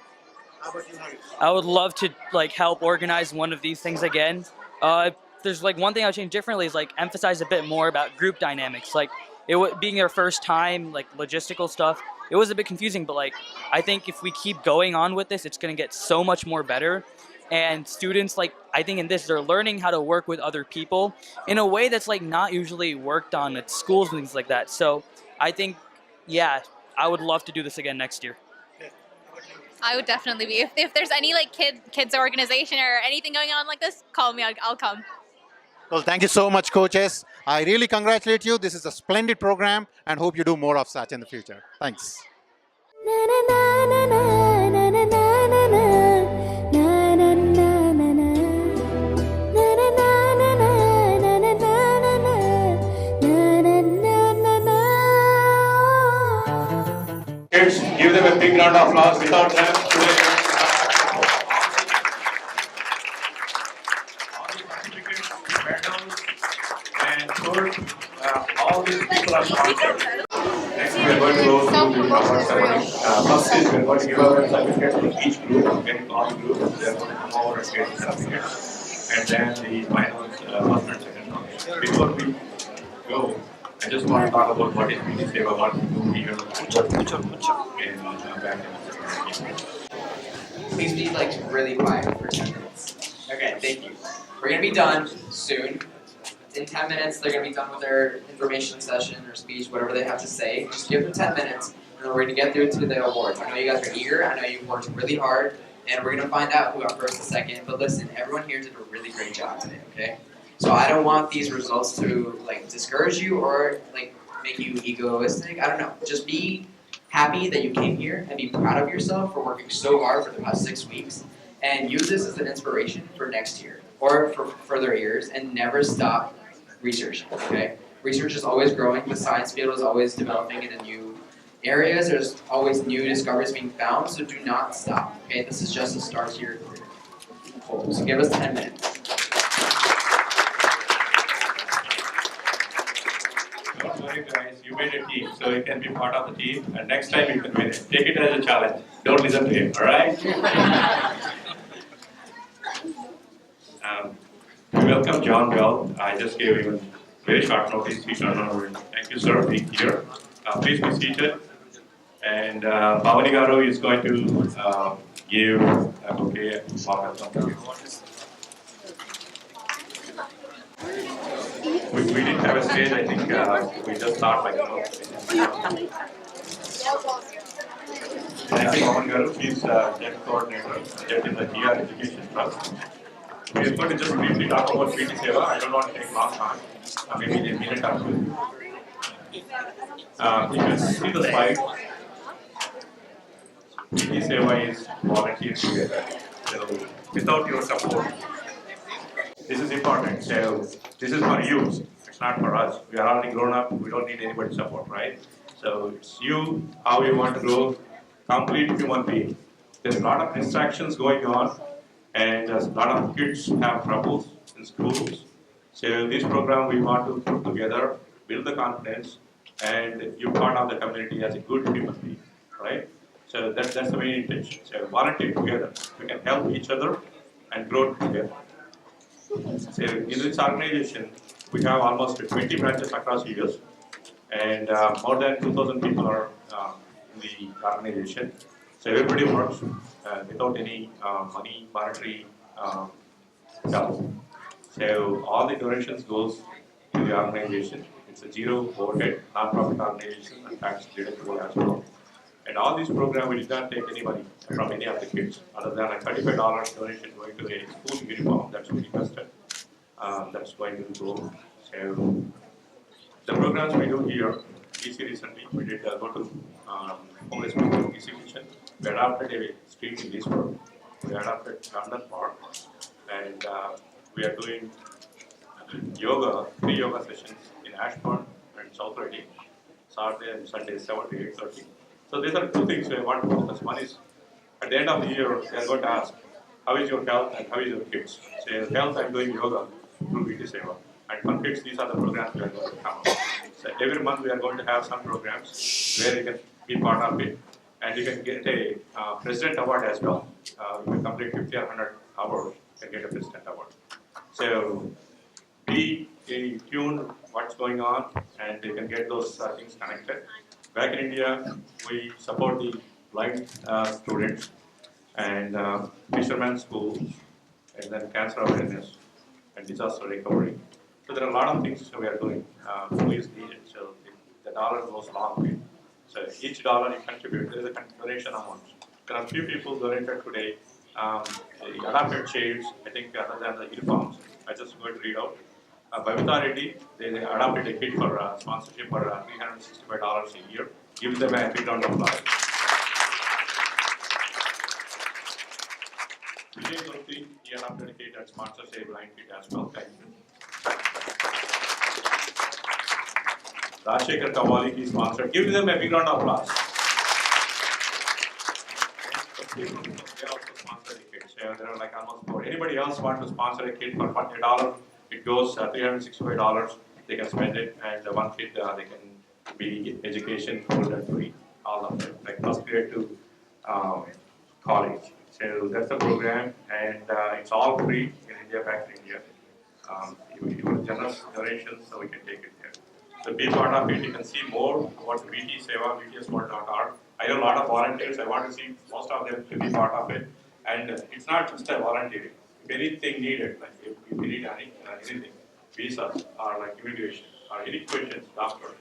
I would love to like help organize one of these things again. There's like one thing I would change differently is like emphasize a bit more about group dynamics. Like being their first time, like logistical stuff, it was a bit confusing. But like I think if we keep going on with this, it's going to get so much more better. And students, like I think in this, they're learning how to work with other people in a way that's like not usually worked on at schools and things like that. So I think, yeah, I would love to do this again next year. I would definitely be. If there's any like kids organization or anything going on like this, call me. I'll come. Well, thank you so much, coaches. I really congratulate you. This is a splendid program and hope you do more of such in the future. Thanks. Kids, give them a big round of applause. Without them, today, and third, all these people are sponsored. Next, we are going to go to the award ceremony. First is we are going to give away certificates to each group, getting all groups. They are going to come over and get certificates. And then the final first and second round. Before we go, I just want to talk about what is VTSEVA, what we do here, and back in. Please be like really quiet for 10 minutes. Okay, thank you. We're gonna be done soon. In 10 minutes, they're gonna be done with their information session or speech, whatever they have to say. Just give them 10 minutes, and then we're gonna get through to the awards. I know you guys are eager. I know you've worked really hard, and we're gonna find out who got first and second. But listen, everyone here did a really great job today. Okay. So I don't want these results to like discourage you or like make you egoistic. I don't know. Just be happy that you came here and be proud of yourself for working so hard for the past 6 weeks, and use this as an inspiration for next year or for further years, and never stop researching. Okay, research is always growing. The science field is always developing into new areas. There's always new discoveries being found. So do not stop. Okay, this is just the start to your career. Cool. So give us 10 minutes. Don't worry, guys. You made a team, so you can be part of the team. And next time you can win it. Take it as a challenge. Don't listen to him. All right? We welcome John Bell. I just gave him a very short notice. He turned over. Thank you, sir, for being here. Please be seated. And Bhavani Garu is going to give a bouquet for welcome. We didn't have a stage. I think we just start by Thank you, Bhavani Garu. He's Jet Coordinator. Jet is the TR Education Trust. We are going to just briefly talk about VTSEVA. I don't want to take long time. Maybe a minute or two. You can see the slide. VTSEVA is volunteer together. So without your support, this is important. So this is for you. It's not for us. We are already grown up. We don't need anybody's support, right? So it's you, how you want to grow, complete human being. There's a lot of distractions going on. And a lot of kids have troubles in schools. So this program we want to put together, build the confidence, and you're part of the community as a good human being, right? So that's the main intention. So volunteer together. We can help each other and grow together. So in this organization, we have almost 20 branches across the US, and more than 2,000 people are in the organization. So everybody works without any monetary help. So all the donations goes to the organization. It's a zero overhead, non-profit organization, and tax deductible as well. And all these programs, we did not take any money from any of the kids, other than a $35 donation going to a school uniform that's we requested. That's going to go. So the programs we do here, DC recently, we did go to homeless people DC kitchen. We adopted a street in Leesburg. We adopted London Park. And we are doing yoga, 3 yoga sessions in Ashburn and South Reading, Saturday and Sunday, 7 to 8:30. So these are 2 things we want to focus. One is, at the end of the year, they are going to ask, how is your health and how is your kids? So health, I'm doing yoga through VTSEVA. And for kids, these are the programs we are going to come. So every month we are going to have some programs where you can be part of it, and you can get a president award as well. If you complete 50 or 100 hours, you can get a president award. So be in tune what's going on, and you can get those things connected. Back in India, we support the blind students and fishermen schools, and then cancer awareness and disaster recovery. So there are a lot of things we are doing. Who is needed? So the dollar goes a long way. So each dollar you contribute, there is a donation amount. There are few people donated today. The adopted chairs, I think, other than the uniforms. I just going to read out. Bhavita Reddy, they adopted a kid for sponsorship for $365 a year. Give them a big round of applause. Vijay Gurti, he adopted a kid and sponsors a blind kid as well. Thank you. Rajshekhar Kawali, he sponsored. Give them a big round of applause. They also sponsor a kid. So there are like almost four. Anybody else want to sponsor a kid for $40? It goes $365. They can spend it, and one kid they can be education, food, and free. All of them, like first grade to college. So that's the program, and it's all free in India, back in India. You generous donations, so we can take it there. So be part of it. You can see more about VTSEVA, VTSworld.org. I know a lot of volunteers. I want to see most of them to be part of it. And it's not just a volunteering. If anything needed, like if you need anything, visas or like immigration or any questions, doctor,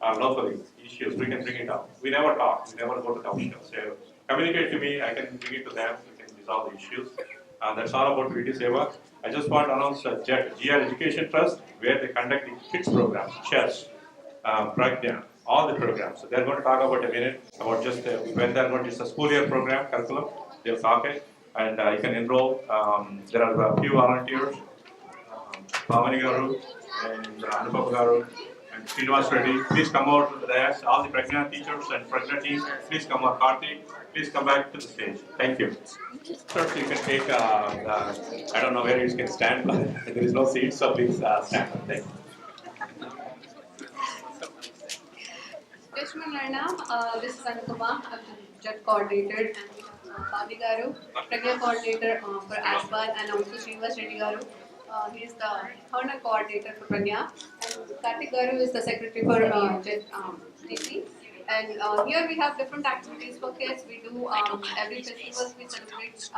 or locally issues, we can bring it up. We never talk. We never go to the official. So communicate to me. I can bring it to them. We can resolve the issues. That's all about VTSEVA. I just want to announce GR Education Trust, where they conduct the kids programs, chess, pragya, all the programs. So they're going to talk about a minute about just when they're going to, it's a school year program curriculum. They'll talk it, and you can enroll. There are a few volunteers, Bhavani Garu and Anupam Garu and Srinivas Reddy. Please come out to the dais. All the Pragna teachers and Pragna team, please come out. Karthi, please come back to the stage. Thank you. First, you can take, I don't know where you can stand, but there is no seat, so please stand. Thank you. Yes, ma'am. This is Anupama. I'm the judge coordinator, and Bhavani Garu, Pragya coordinator for ASPAL, and also Srinivas Reddy Garu. He is the honor coordinator for Pragya, and Karthik Garu is the secretary for DC. And here we have different activities for kids. We do every festival we celebrate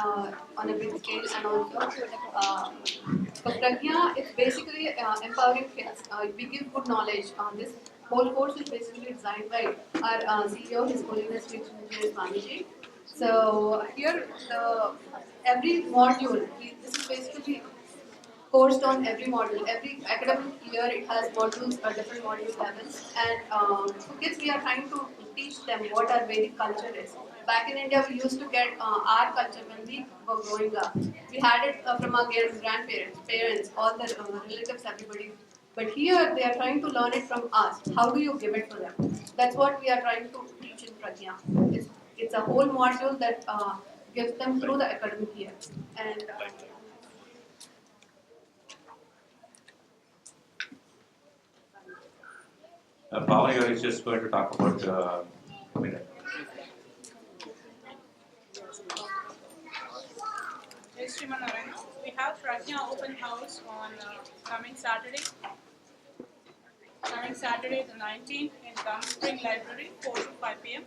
on a big scale, and also for Pragya, it's basically empowering kids. We give good knowledge. This whole course is basically designed by our CEO, His Holiness Vijay Swamiji. So here, every module, this is basically coursed on every module. Every academic year, it has modules, different module levels. And for kids, we are trying to teach them what our Vedic culture is. Back in India, we used to get our culture when we were growing up. We had it from our grandparents, parents, all the relatives, everybody. But here, they are trying to learn it from us. How do you give it to them? That's what we are trying to teach in Pragya. It's a whole module that gives them through the academic year. And Bhavani is just going to talk about a minute. Yes, Srimanarayana. We have Pragya open house on coming Saturday the 19th in Gum Spring Library, 4 to 5 p.m.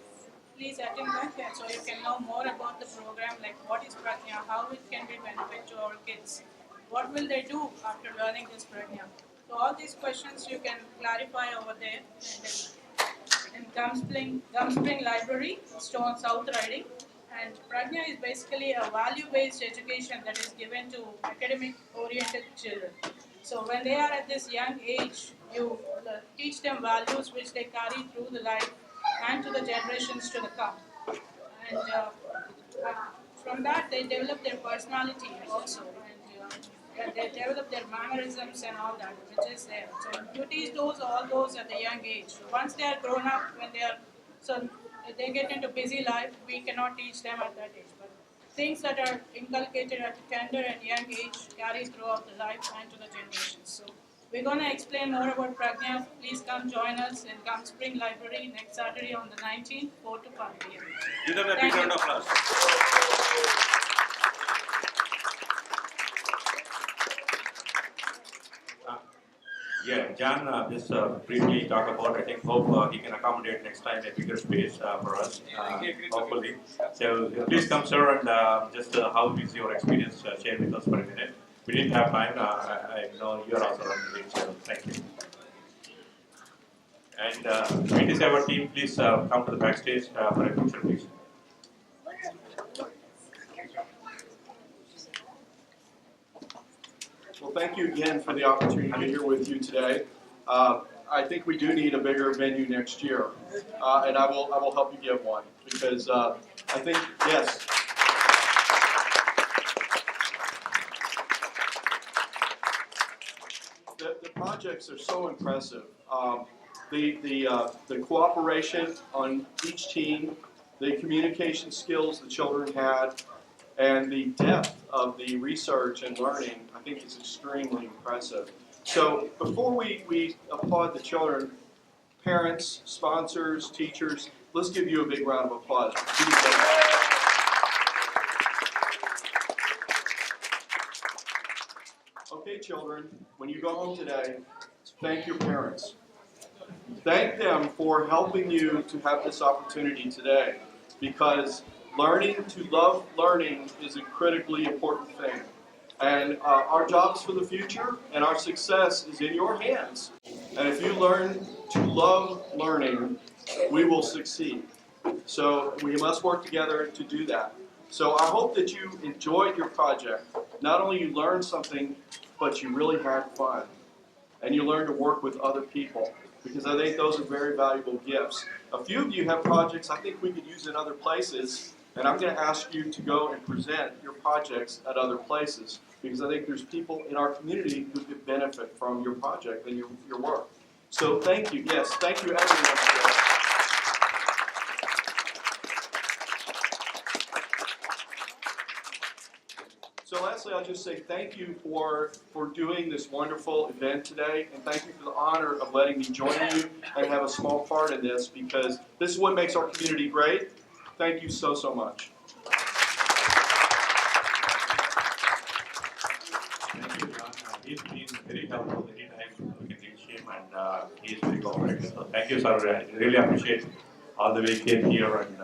Please attend that so you can know more about the program, like what is Pragya, how it can be benefit to our kids, what will they do after learning this Pragya. So all these questions you can clarify over there in Gum Spring Library, Stone South Riding. And Pragya is basically a value-based education that is given to academic-oriented children. So when they are at this young age, you teach them values which they carry through the life and to the generations to the come. And from that, they develop their personality also. And they develop their mannerisms and all that, which is there. So you teach all those at the young age. Once they are grown up, if they get into busy life, we cannot teach them at that age. But things that are inculcated at tender and young age carry throughout the life and to the generations. So We're going to explain more about Pragya. Please come join us in Gum Spring Library next Saturday on the 19th, 4 to 5 p.m. Give them a big round of applause. Yeah, John just briefly talk about, I think, hope he can accommodate next time a bigger space for us, hopefully. So please come, sir, and just how is your experience, share with us for a minute. We didn't have time. I know you're also running late, so thank you. And VTSEVA team, please come to the backstage for a picture, please. Well, thank you again for the opportunity to be here with you today. I think we do need a bigger venue next year, and I will help you get one because I think yes. The projects are so impressive. The cooperation on each team, the communication skills the children had, and the depth of the research and learning, I think is extremely impressive. So before we applaud the children, parents, sponsors, teachers, let's give you a big round of applause. Okay, children, when you go home today, thank your parents. Thank them for helping you to have this opportunity today, because learning to love learning is a critically important thing. And our jobs for the future and our success is in your hands. And if you learn to love learning, we will succeed. So we must work together to do that. So I hope that you enjoyed your project. Not only you learned something, but you really had fun. And you learned to work with other people, because I think those are very valuable gifts. A few of you have projects I think we could use in other places, and I'm going to ask you to go and present your projects at other places, because I think there's people in our community who could benefit from your project and your work. So thank you. Yes, thank you everyone. So lastly, I'll just say thank you for doing this wonderful event today, and thank you for the honor of letting me join you and have a small part in this, because this is what makes our community great. Thank you so, so much. Thank you, John. He's been very helpful anytime we can reach him, and he's very cooperative. So thank you, sir. I really appreciate all the way he came here and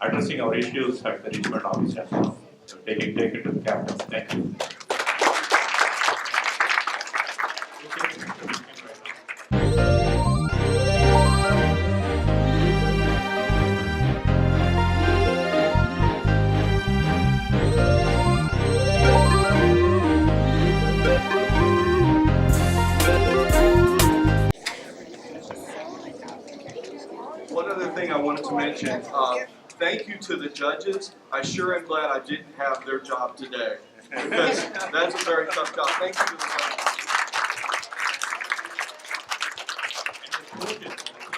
addressing our issues at the Richmond office as well. So take it to the capital. Thank you. One other thing I wanted to mention, thank you to the judges. I sure am glad I didn't have their job today, because that's a very tough job. Thank you to the judges.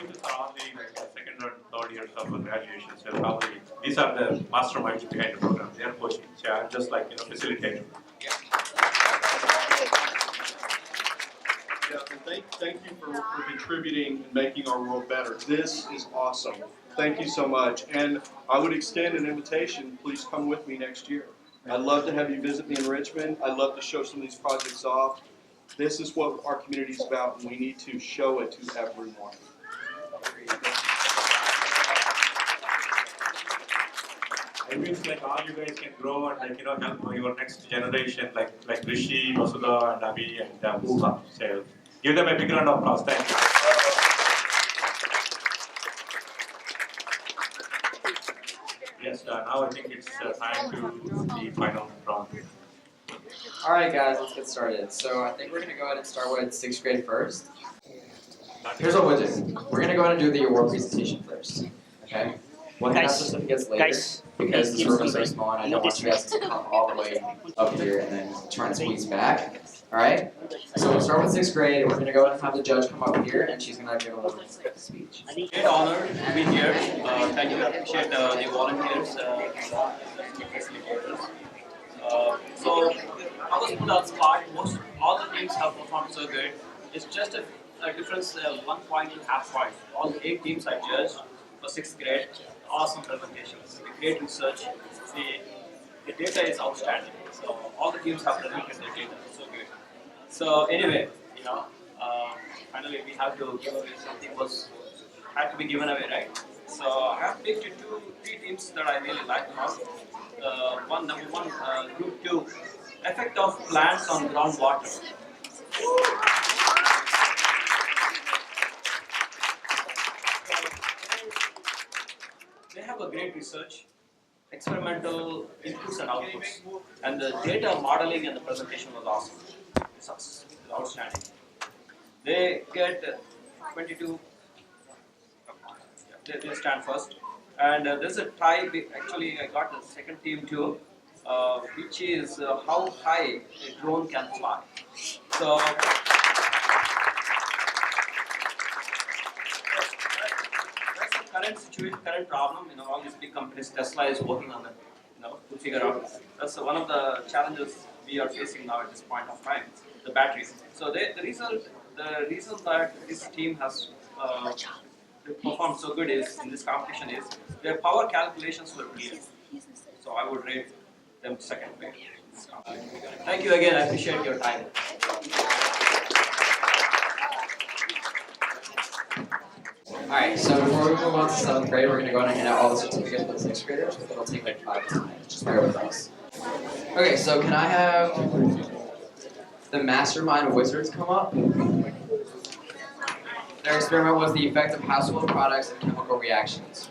These are all the second and third years of graduation. So probably these are the masterminds behind the program. They are coaching. So I'm just like facilitating. Yeah, and thank you for contributing and making our world better. This is awesome. Thank you so much. And I would extend an invitation. Please come with me next year. I'd love to have you visit me in Richmond. I'd love to show some of these projects off. This is what our community is about, and we need to show it to everyone. I wish like all you guys can grow and help your next generation like Rishi, Vasudha, and Abhi, and Bhuha. So give them a big round of applause. Thank you. Yes, now I think it's time to the final round. Alright guys, let's get started. So I think we're going to go ahead and start with 6th grade first. Here's what we'll do. We're going to go ahead and do the award presentation first. Okay? We'll have certificates later, because this room is so small and I don't want you guys to come all the way up here and then try and squeeze back. Alright? So we'll start with 6th grade. We're going to go ahead and have the judge come up here and she's going to give a little speech. Great honor to be here. Thank you. I appreciate the volunteers, facilitators. So I was put on spot. All the teams have performed so good. It's just a difference, 1 point to half point. All 8 teams are judged for 6th grade. Awesome presentations, great research. The data is outstanding. So all the teams have presented their data. So good. So anyway, finally we have to give away something had to be given away, right? So I have picked three teams that I really like most. Number one, group 2, effect of plants on groundwater. They have a great research, experimental inputs and outputs, and the data modeling and the presentation was awesome. It's outstanding. They get 22. They stand first, and there's a tie. Actually, I got the second team too, which is how high a drone can fly. So. Current situation, current problem, all these big companies, Tesla is working on it, to figure out. That's one of the challenges we are facing now at this point of time, the batteries. So the reason that this team has performed so good is in this competition is their power calculations were brilliant. So I would rate them second place. Thank you again. I appreciate your time. Alright, so before we move on to 7th grade, we're going to go ahead and hand out all the certificates for the 6th graders, but it'll take like 5 to 10 minutes. Just bear with us. Okay, so can I have the mastermind wizards come up? Their experiment was the effect of household products and chemical reactions.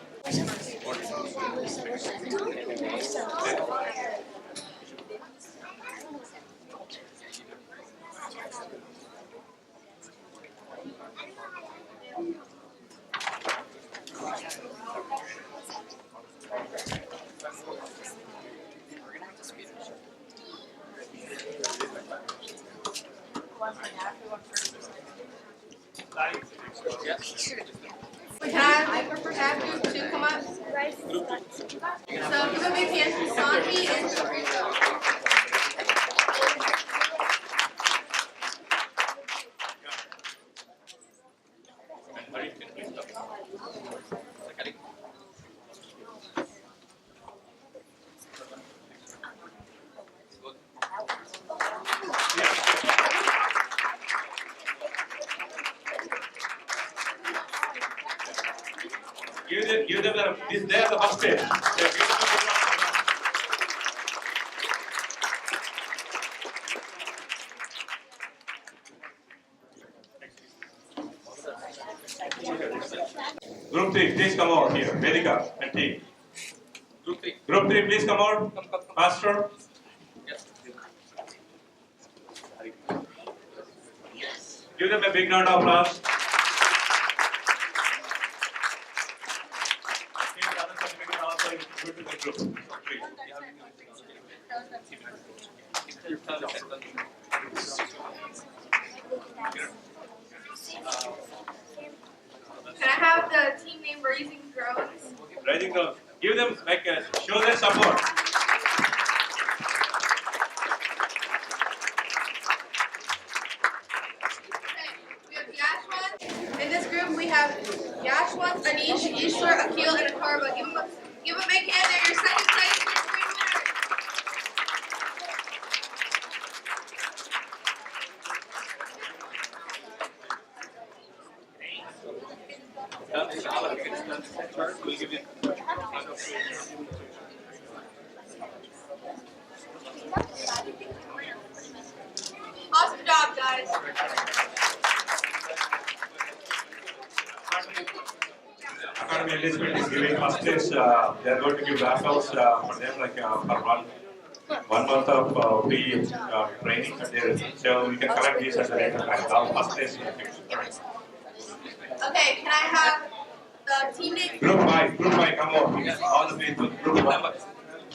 We have you to come up. So give a big hand to Sanvi and Sabrina. Give them they are the first stage. Group 3, please come over here. Vedika and team. Group 3, please come over. Faster. Give them a big round of applause. Can I have the team name Raising Drones? Raising Drones. Give them show their support. We have Yashwant. In this group, we have Yashwant, Anish, Ishwar, Akil, and Akarba. Give a big hand. They're your second place. We'll give you. Awesome job, guys. Academy Enlistment is giving first place. They are going to give raffles for them for 1 month of free training. So we can collect these at the later time. First place. Okay, can I have the team name? Group 5, come on. All the people. Group 5.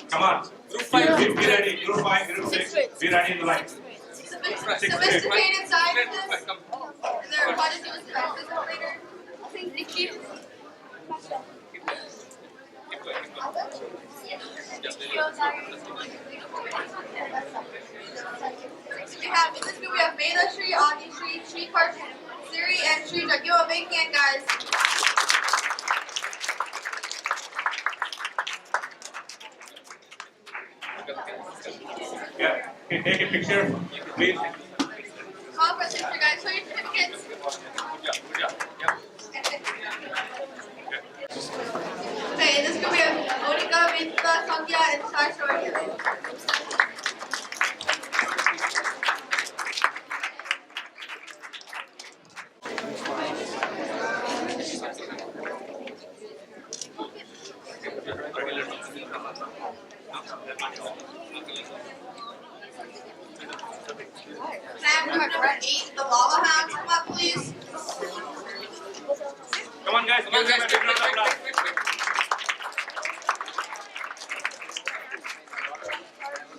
Come on. Group 5. Be ready. Group 5, Group 6. Be ready in the line. Sophisticated scientists. And they're about to do a physical later. Thank you. We have in this group we have Veda, picture, please. Call for a picture, guys. Show your certificates. Good job. Yep. Okay, in this group we have Monica, Vinta, Sandhya, and Sasha right here. Can I have number 8, the Lava Hounds, come up, please? Come on, guys. Give them a big round of applause.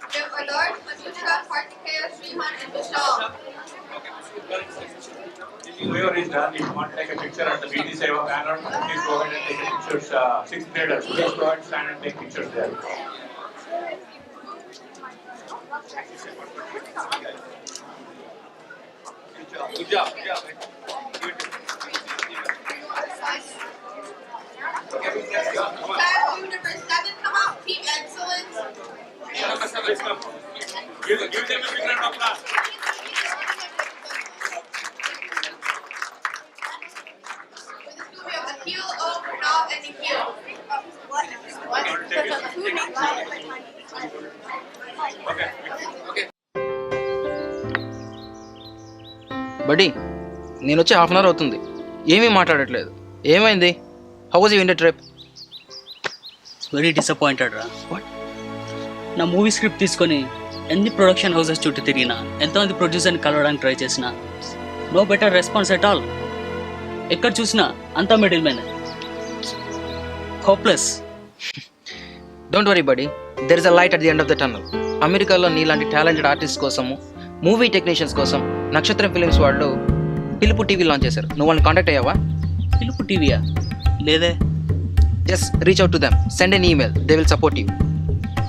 We have Adarsh, Manushka, Kartikeya, Srihan, and Vishal. Whoever is done, if you want to take a picture at the VTSEVA banner, please go ahead and take the pictures. 6th graders, please go ahead and stand and take pictures there. Good job. Good job. Child group number 7, come out. Team Excellence. Give them a big round of applause. We have Akil, O, Pranav, and Nikhil. బడి నేను వచ్చి half an hour అవుతుంది, ఏమీ మాట్లాడట్లేదు. ఏమైంది? How was you India trip? Very disappointed రా. నా movie script తీసుకొని ఎన్ని ప్రొడక్షన్ హౌసెస్ చుట్టూ తిరిగినా, ఎంతోమంది ప్రొడ్యూసర్ని కలవడానికి ట్రై చేసినా, no better response at all. ఎక్కడ చూసినా అంతా middle man, hopeless. Don't worry buddy, there is a light at the end of the tunnel. అమెరికాలో నీలాంటి టాలెంటెడ్ ఆర్టిస్ట్ కోసము, మూవీ టెక్నీషియన్స్ కోసం నక్షత్రం ఫిలిమ్స్ వాళ్ళు పిలుపు టీవీ లాంచ్ చేశారు. నువ్వు వాళ్ళని కాంటాక్ట్ అయ్యావా? పిలుపు టీవీయా? లేదే. Just reach out to them, send an email, they will support you.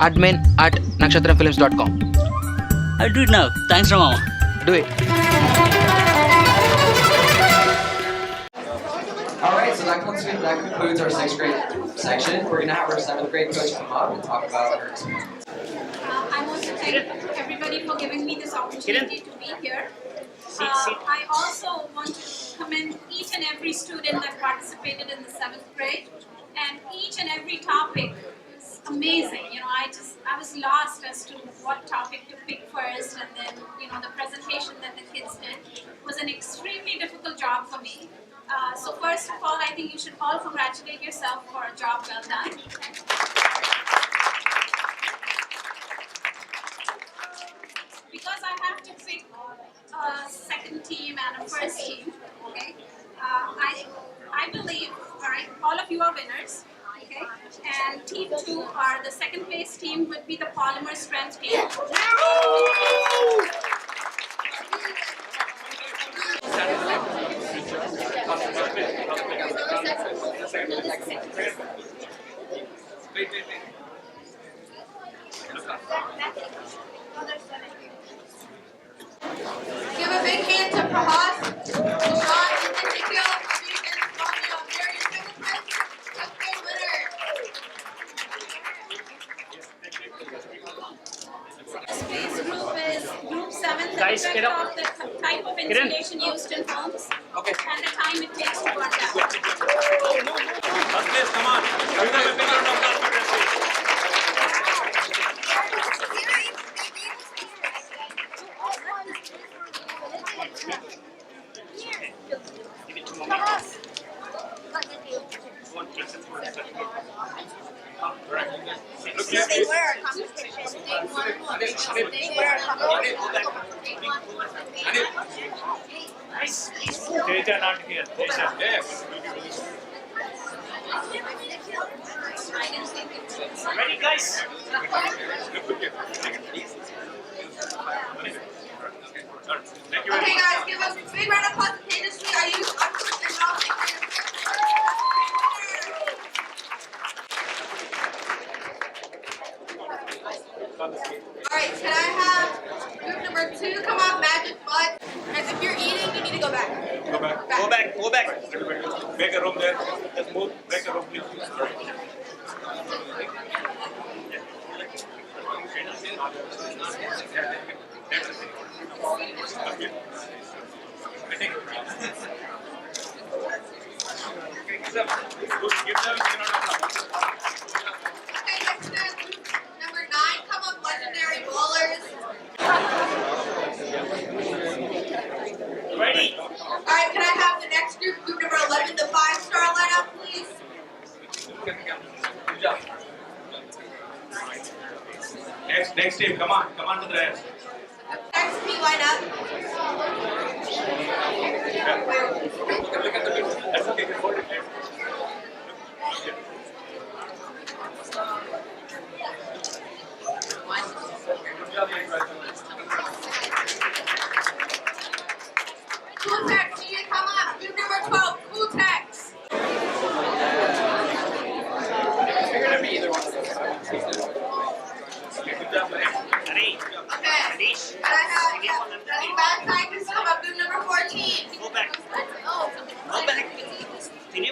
admin@nakshatramfilms.com. I'll do it now. Thanks, Ramama. Do it. All right, so that concludes our 6th grade section. We're going to have our 7th grade coach come up and talk about her experience. I want to thank everybody for giving me this opportunity to be here. I also want to commend each and every student that participated in the 7th grade, and each and every topic was amazing. You know, I was lost as to what topic to pick first, and then, you know, the presentation that the kids did was an extremely difficult job for me. So first of all, I think you should all congratulate yourself for a job well done. Because I have to pick a second team and a first team, okay? I believe, all right, all of you are winners, okay? And team 2 are the second place team would be the polymer strength team. Give a big hand to Prahas, Sean, and Nikhil, and Sonia. They're your second place winner. This group is group 7, the effect of the type of insulation used in homes and the time it takes to burn down. First place, come on. Give them a big round of applause for this, please. They were a competition. They won. They were a competition. Nice. Teja not here. Teja. Yes. Ready, guys? Okay, guys, give us a big round of applause to Taylor Sweet. Are you? Alright, can I have group number 2 come off Magic Mud? And if you're eating, you need to go back. Go back. Go back. Go back. Make a room there. Just move. Make a room, please. Number 9, come up, legendary bowlers. Ready? Alright, can I have the next group, group number 11, the 5-star lineup, please? Good job. Next team, come on to the rest. Next P lineup. That's okay. Cool Tex, you come up. Group number 12, Cool Tex. Okay. Can I have the bad scientists come up? Group number 14. Go back. Oh. Go back. And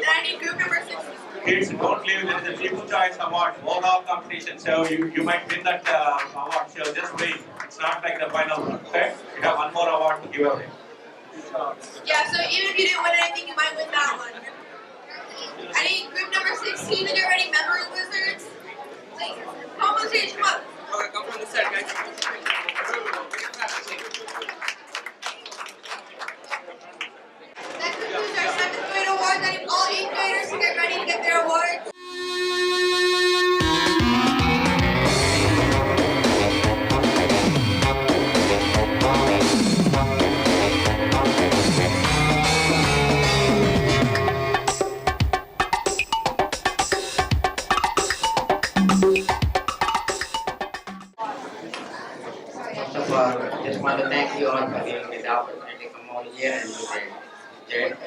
I need group number 16. Kids, don't leave. There is a People Choice Award, overall competition. So you might win that award. So just wait. It's not like the final one. Okay? You have one more award to give away. Yeah, so even if you didn't win anything, you might win that one. I need group number 16 to get ready, memory wizards. Come on stage, come up. Okay, come from the side, guys. That concludes our 7th grade awards. I need all 8th graders to get ready to get their awards. First of all, I just want to thank you all for giving me the opportunity to come over here and do the project.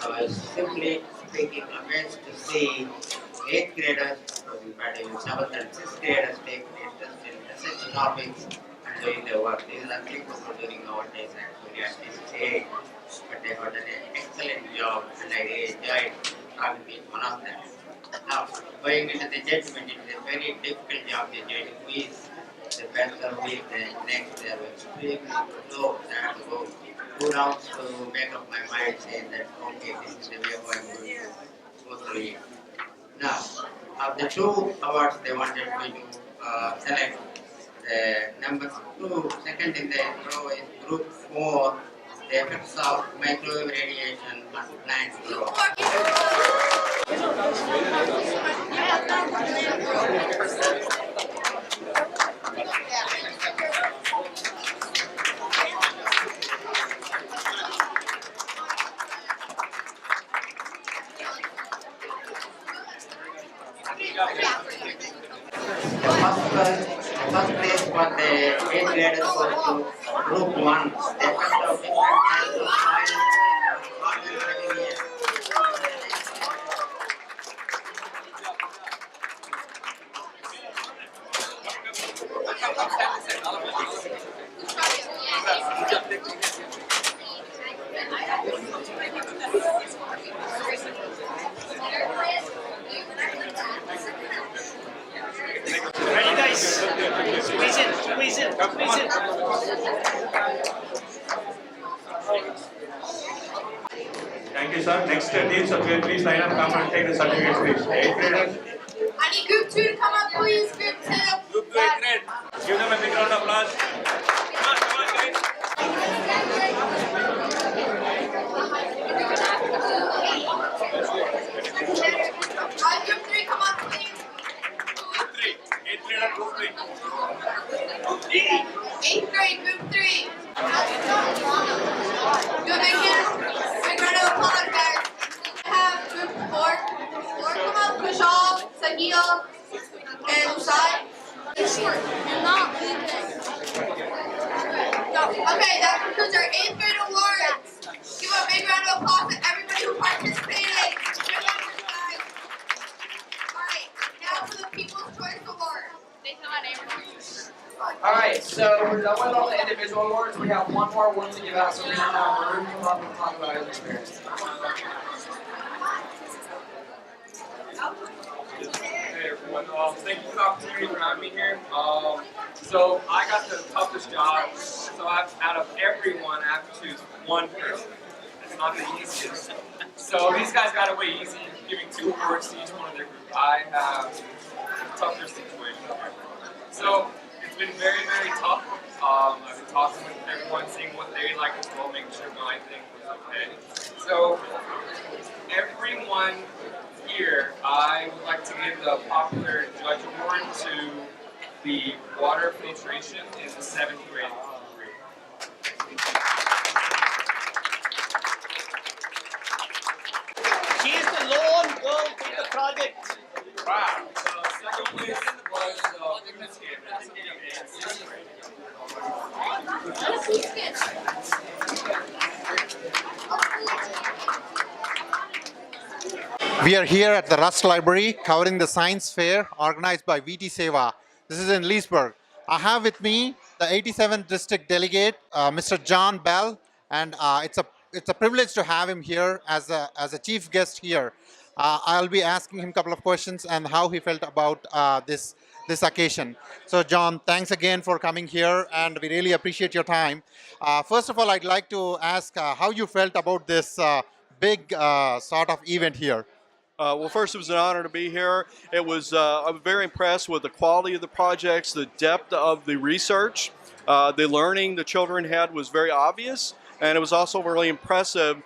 I was simply speaking amazed to see 8th graders, but even 7th and 6th graders take interest in research topics and doing their work. These are things we're doing nowadays actually at this age, but they have done an excellent job and I really enjoyed having been one of them. Now, going into the judgment, it is a very difficult job. The judging quiz, the best of week, the next they were extremely slow. I have to go 2 rounds to make up my mind saying that okay, this is the way I'm going to go through it. Now, of the 2 awards they wanted me to select, the number 2, second in the row is group 4, the effects of microwave radiation on plant growth. The first place for the 8th graders was to group 1, the effect of different kinds of soil and organic materials. Ready, guys? Squeeze in, squeeze in, squeeze in. Thank you, sir. Next team, so please line up, come and take the certificates, please. 8th graders. I need group 2 to come up, please. Group 2. Group 2, 8th grade. Give them a big round of applause. Come on, guys. Group 3, come up, please. Group 3. 8th grader, group 3. Group 8th grade, group 3. Good again. Big round of applause, guys. I have group 4. Come up, Kushal, Sahil, and Usai. Okay, that concludes our 8th grade awards. Give a big round of applause to everybody who participated. Alright, now for the People's Choice Award. Alright, so we're done with all the individual awards. We have one more award to give out, so we're going to have Maroon come up and talk about his experience. Hey everyone, thank you for the opportunity for having me here. So I got the toughest job. So out of everyone, I have to choose one person. It's not the easiest. So these guys got away easy, giving 2 awards to each one of their group. I have a tougher situation here. So it's been very, very tough. I've been talking with everyone, seeing what they like as well, making sure my thing was okay. So everyone here, I would like to give the popular judge award to the water filtration in the 7th grade group. She is the lone girl in the project. Wow. Second place was Miss Gabriel in 6th grade. We are here at the Rust Library covering the science fair organized by VTSEVA. This is in Leesburg. I have with me the 87th district delegate, Mr. John Bell, and it's a privilege to have him here as a chief guest here. I'll be asking him a couple of questions and how he felt about this occasion. So, John, thanks again for coming here, and we really appreciate your time. First of all, I'd like to ask how you felt about this big sort of event here. Well, first, it was an honor to be here. I was very impressed with the quality of the projects, the depth of the research. The learning the children had was very obvious, and it was also really impressive,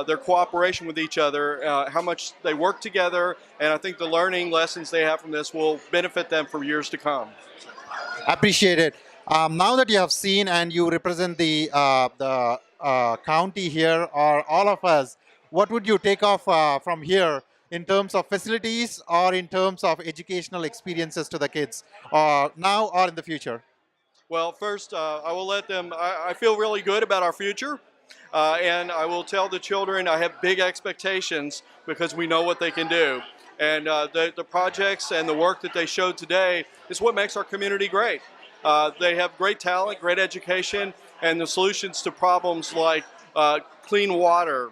their cooperation with each other, how much they work together, and I think the learning lessons they have from this will benefit them for years to come. Appreciate it. Now that you have seen and you represent the county here, or all of us, what would you take off from here in terms of facilities or in terms of educational experiences to the kids, now or in the future? Well, first, I will let them, I feel really good about our future, and I will tell the children I have big expectations because we know what they can do. And the projects and the work that they showed today is what makes our community great. They have great talent, great education, and the solutions to problems like clean water,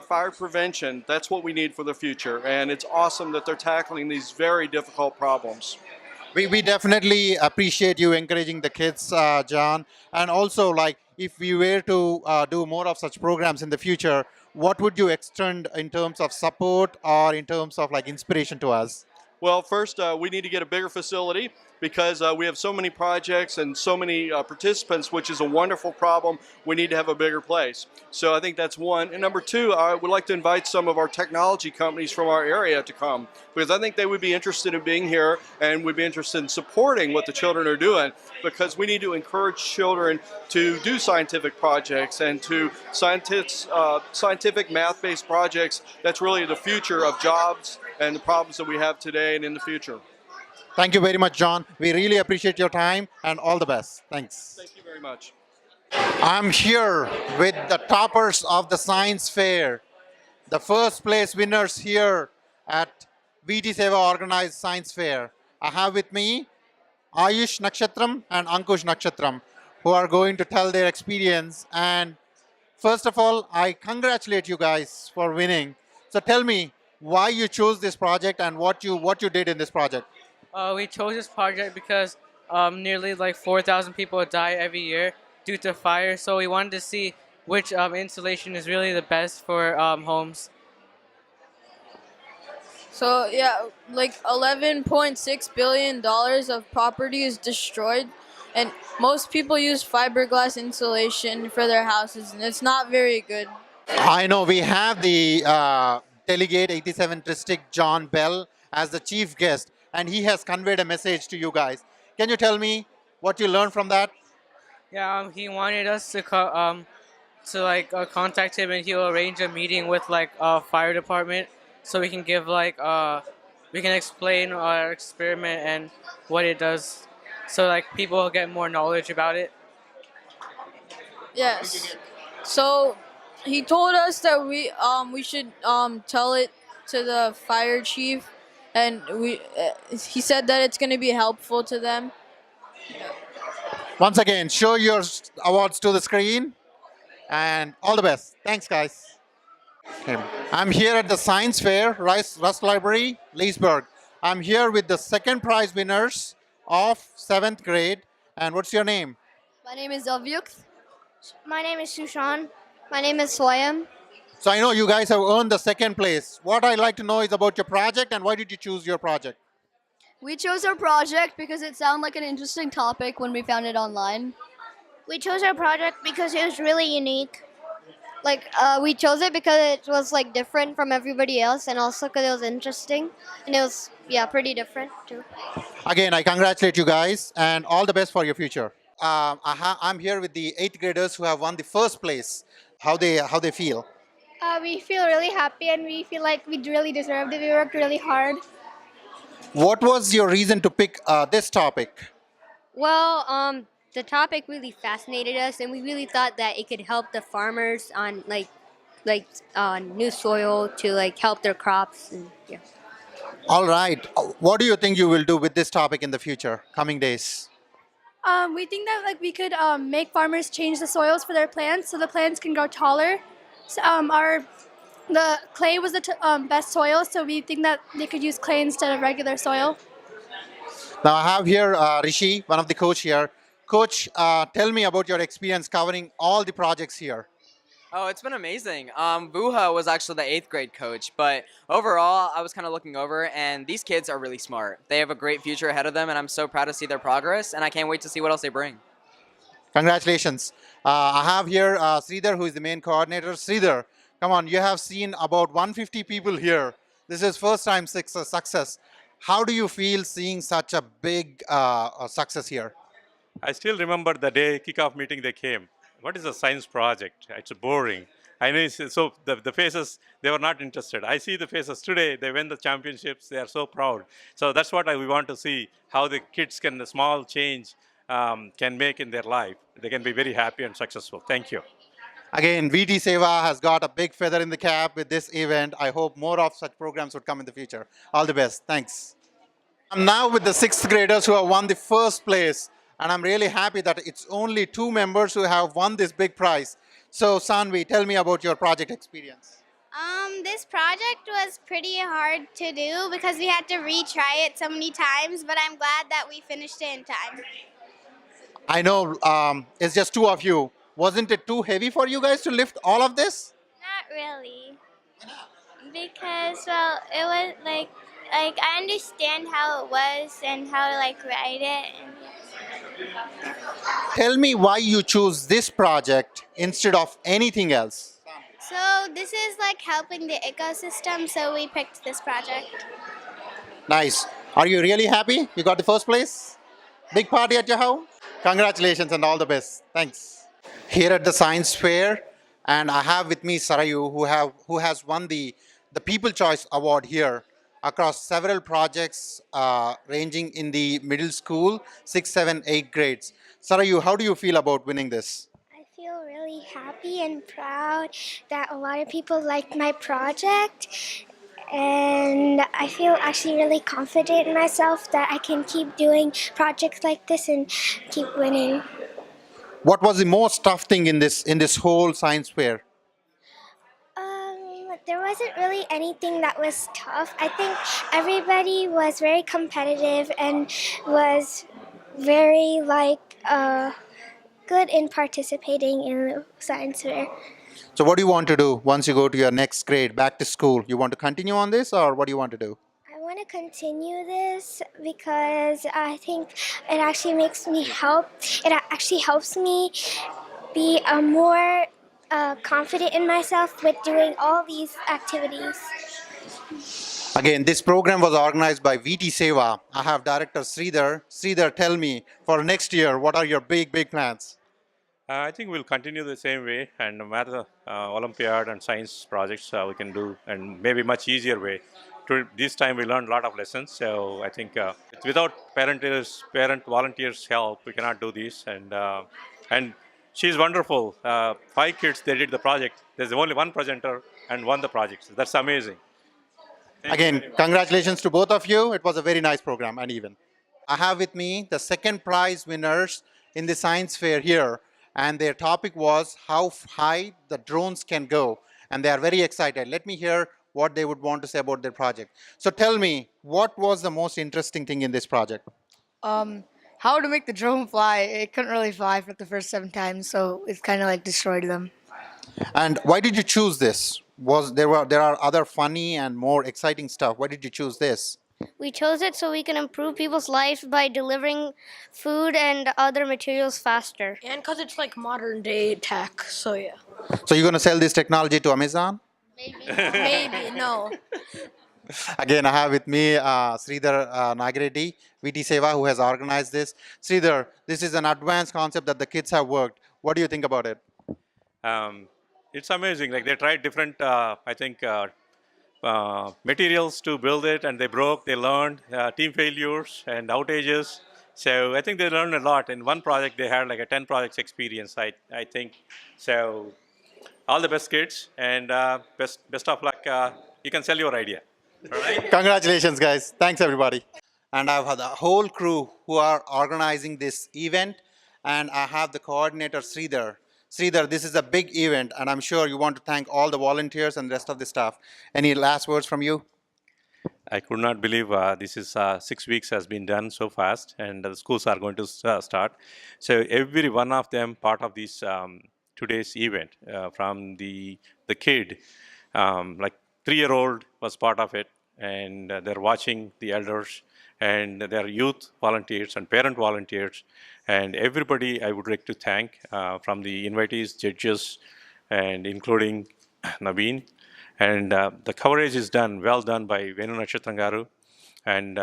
fire prevention. That's what we need for the future, and it's awesome that they're tackling these very difficult problems. We definitely appreciate you encouraging the kids, John. And also, like, if we were to do more of such programs in the future, what would you extend in terms of support or in terms of like inspiration to us? Well, first, we need to get a bigger facility because we have so many projects and so many participants, which is a wonderful problem. We need to have a bigger place. So I think that's one. And number two, I would like to invite some of our technology companies from our area to come because I think they would be interested in being here and would be interested in supporting what the children are doing because we need to encourage children to do scientific projects and to scientific math-based projects. That's really the future of jobs and the problems that we have today and in the future. Thank you very much, John. We really appreciate your time and all the best. Thanks. Thank you very much. I'm here with the toppers of the science fair, the first place winners here at VTSEVA organized science fair. I have with me Ayush Nakshatram and Ankush Nakshatram, who are going to tell their experience. And first of all, I congratulate you guys for winning. So tell me why you chose this project and what you did in this project. We chose this project because nearly like 4,000 people die every year due to fire. So we wanted to see which insulation is really the best for homes. So yeah, like $11.6 billion of property is destroyed, and most people use fiberglass insulation for their houses, and it's not very good. I know we have the delegate 87th district, John Bell, as the chief guest, and he has conveyed a message to you guys. Can you tell me what you learned from that? Yeah, he wanted us to contact him, and he'll arrange a meeting with like fire department so we can give we can explain our experiment and what it does, so like people will get more knowledge about it. Yes. So he told us that we should tell it to the fire chief, and he said that it's going to be helpful to them. Once again, show your awards to the screen, and all the best. Thanks, guys. Okay. I'm here at the Science Fair, Rust Library, Leesburg. I'm here with the second prize winners of 7th grade, And what's your name? My name is Avyukt. My name is Shushan. My name is Swayam. So I know you guys have earned the second place. What I'd like to know is about your project and why did you choose your project? We chose our project because it sounded like an interesting topic when we found it online. We chose our project because it was really unique. We chose it because it was like different from everybody else, and also because it was interesting, and it was pretty different too. Again, I congratulate you guys and all the best for your future. I'm here with the 8th graders who have won the first place. How they feel? We feel really happy, and we feel like we really deserved it. We worked really hard. What was your reason to pick this topic? Well, the topic really fascinated us, and we really thought that it could help the farmers on new soil to help their crops. And yeah. All right. What do you think you will do with this topic in the future, coming days? We think that we could make farmers change the soils for their plants so the plants can grow taller. So, the clay was the best soil, so we think that they could use clay instead of regular soil. Now I have here Rishi, one of the coach here. Coach, tell me about your experience covering all the projects here. Oh, it's been amazing. Vuha was actually the 8th grade coach, but overall, I was kind of looking over, and these kids are really smart. They have a great future ahead of them, and I'm so proud to see their progress, and I can't wait to see what else they bring. Congratulations. I have here Sridhar, who is the main coordinator. Sridhar, come on, you have seen about 150 people here. This is first time success. How do you feel seeing such a big success here? I still remember the day kickoff meeting they came. What is a science project? It's boring. I know. So the faces, they were not interested. I see the faces today. They win the championships. They are so proud. So that's what we want to see. How the kids can a small change can make in their life. They can be very happy and successful. Thank you. Again, VTSEVA has got a big feather in the cap with this event. I hope more of such programs would come in the future. All the best. Thanks. I'm now with the 6th graders who have won the first place. And I'm really happy that it's only 2 members who have won this big prize. So, Sanvi, tell me about your project experience. This project was pretty hard to do because we had to retry it so many times, but I'm glad that we finished it in time. I know it's just 2 of you. Wasn't it too heavy for you guys to lift all of this? Not really. Because, well, it was I understand how it was and how to write it. And Tell me why you choose this project instead of anything else. so this is helping the ecosystem, so we picked this project. Nice. Are you really happy? You got the first place? Big party at your house? Congratulations and all the best. Thanks. Here at the science fair, and I have with me Sarayu, who has won the People Choice Award here across several projects ranging in the middle school, 6, 7, 8 grades. Sarayu, how do you feel about winning this? I feel really happy and proud that a lot of people liked my project, and I feel actually really confident in myself that I can keep doing projects like this and keep winning. What was the most tough thing in this whole science fair? There wasn't really anything that was tough. I think everybody was very competitive and was very good in participating in the science fair. So what do you want to do once you go to your next grade, back to school? You want to continue on this or what do you want to do? I want to continue this because I think it actually makes me it actually helps me be more confident in myself with doing all these activities. Again, this program was organized by VTSEVA. I have Director Sridhar. Sridhar, tell me, for next year, what are your big plans? I think we'll continue the same way, and no matter Olympiad and science projects we can do, and maybe much easier way. This time we learned a lot of lessons, so I think without parent volunteers' help, we cannot do this. And she's wonderful. 5 kids, they did the project. There's only one presenter and won the project. That's amazing. Again, congratulations to both of you. It was a very nice program and even. I have with me the second prize winners in the science fair here. And their topic was how high the drones can go. And they are very excited. Let me hear what they would want to say about their project. So tell me, what was the most interesting thing in this project? how to make the drone fly. It couldn't really fly for the first 7 times, so it kind of like destroyed them. And why did you choose this? There are other funny and more exciting stuff. Why did you choose this? We chose it so we can improve people's lives by delivering food and other materials faster. And because it's like modern day tech, so yeah. So you're going to sell this technology to Amazon? Maybe, no. Again, I have with me Sridhar Nagireddy, VTSEVA, who has organized this. Sridhar, this is an advanced concept that the kids have worked. What do you think about it? It's amazing. Like they tried different, materials to build it, and they broke. They learned team failures and outages. So I think they learned a lot. In one project, they had like a 10 projects experience. I think so. All the best, kids, and best of luck. You can sell your idea. All right. Congratulations, guys. Thanks, everybody. And I've had the whole crew who are organizing this event, and I have the coordinator, Sridhar. Sridhar, this is a big event, and I'm sure you want to thank all the volunteers and the rest of the staff. Any last words from you? I could not believe this is 6 weeks has been done so fast, and the schools are going to start. So every one of them part of this today's event, from the kid, like 3-year-old was part of it, and they're watching the elders and their youth volunteers and parent volunteers, and everybody I would like to thank from the invitees, judges, and including Naveen. And the coverage is well done by Venu Nakshatrangaru and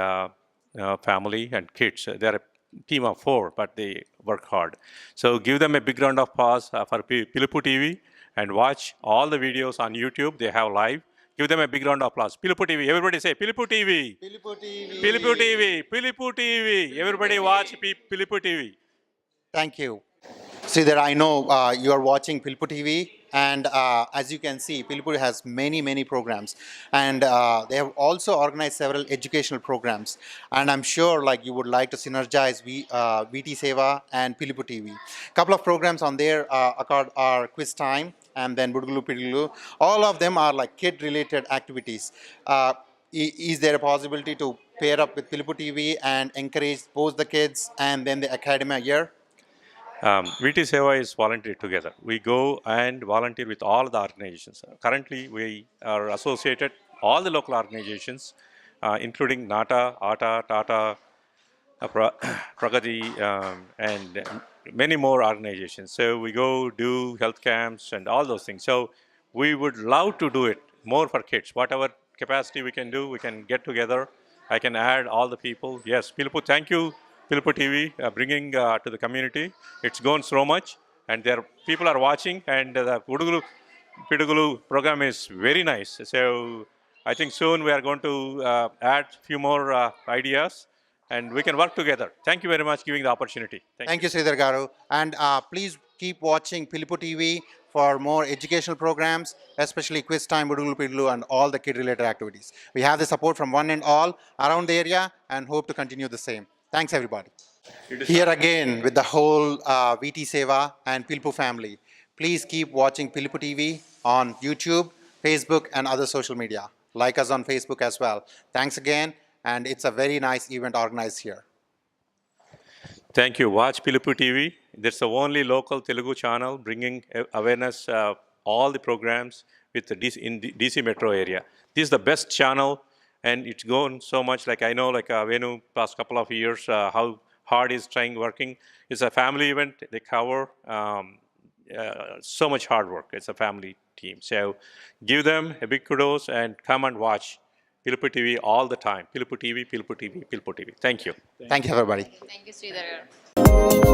family and kids. They're a team of 4, but they work hard. So give them a big round of applause for PILUPUTV, and watch all the videos on YouTube. They have live. Give them a big round of applause. PILUPUTV. Everybody say PILUPUTV. PILUPUTV. PILUPUTV. PILUPUTV. Everybody watch PILUPUTV. Thank you. Sridhar, I know you are watching PILUPUTV, and as you can see, PILUPU has many programs, and they have also organized several educational programs. And I'm sure like you would like to synergize VTSEVA and PILUPUTV. Couple of programs on there are Quiz Time and then Budgulu Pidgulu. All of them are like kid-related activities. Is there a possibility to pair up with PILUPUTV and encourage both the kids and then the academia year? VTSEVA is volunteer together. We go and volunteer with all the organizations. Currently, we are associated all the local organizations, including NATA, ATA, Tata, Pragati, and many more organizations. So we go do health camps and all those things. So we would love to do it more for kids. Whatever capacity we can do, we can get together. I can add all the people. Yes, PILUPU, thank you. PILUPUTV bringing to the community. It's grown so much, and people are watching, and the Budgulu Pidgulu program is very nice. So I think soon we are going to add a few more ideas, and we can work together. Thank you very much for giving the opportunity. Thank you, Sridhar Garu. And please keep watching PILUPUTV for more educational programs, especially Quiz Time, Budgulu Pidgulu, and all the kid-related activities. We have the support from one and all around the area, and hope to continue the same. Thanks, everybody. Here again with the whole VTSEVA and PILUPU family. Please keep watching PILUPUTV on YouTube, Facebook, and other social media. Like us on Facebook as well. Thanks again, and it's a very nice event organized here. Thank you. Watch PILUPUTV. That's the only local Telugu channel bringing awareness of all the programs with the in the DC metro area. This is the best channel. And it's gone so much, like I know, like Venu, past couple of years, how hard he's working. It's a family event. They cover so much hard work. It's a family team. So give them a big kudos and come and watch PILUPUTV all the time. PILUPUTV, PILUPUTV, PILUPUTV. Thank you. Thank you, everybody. Thank you, Sridhar.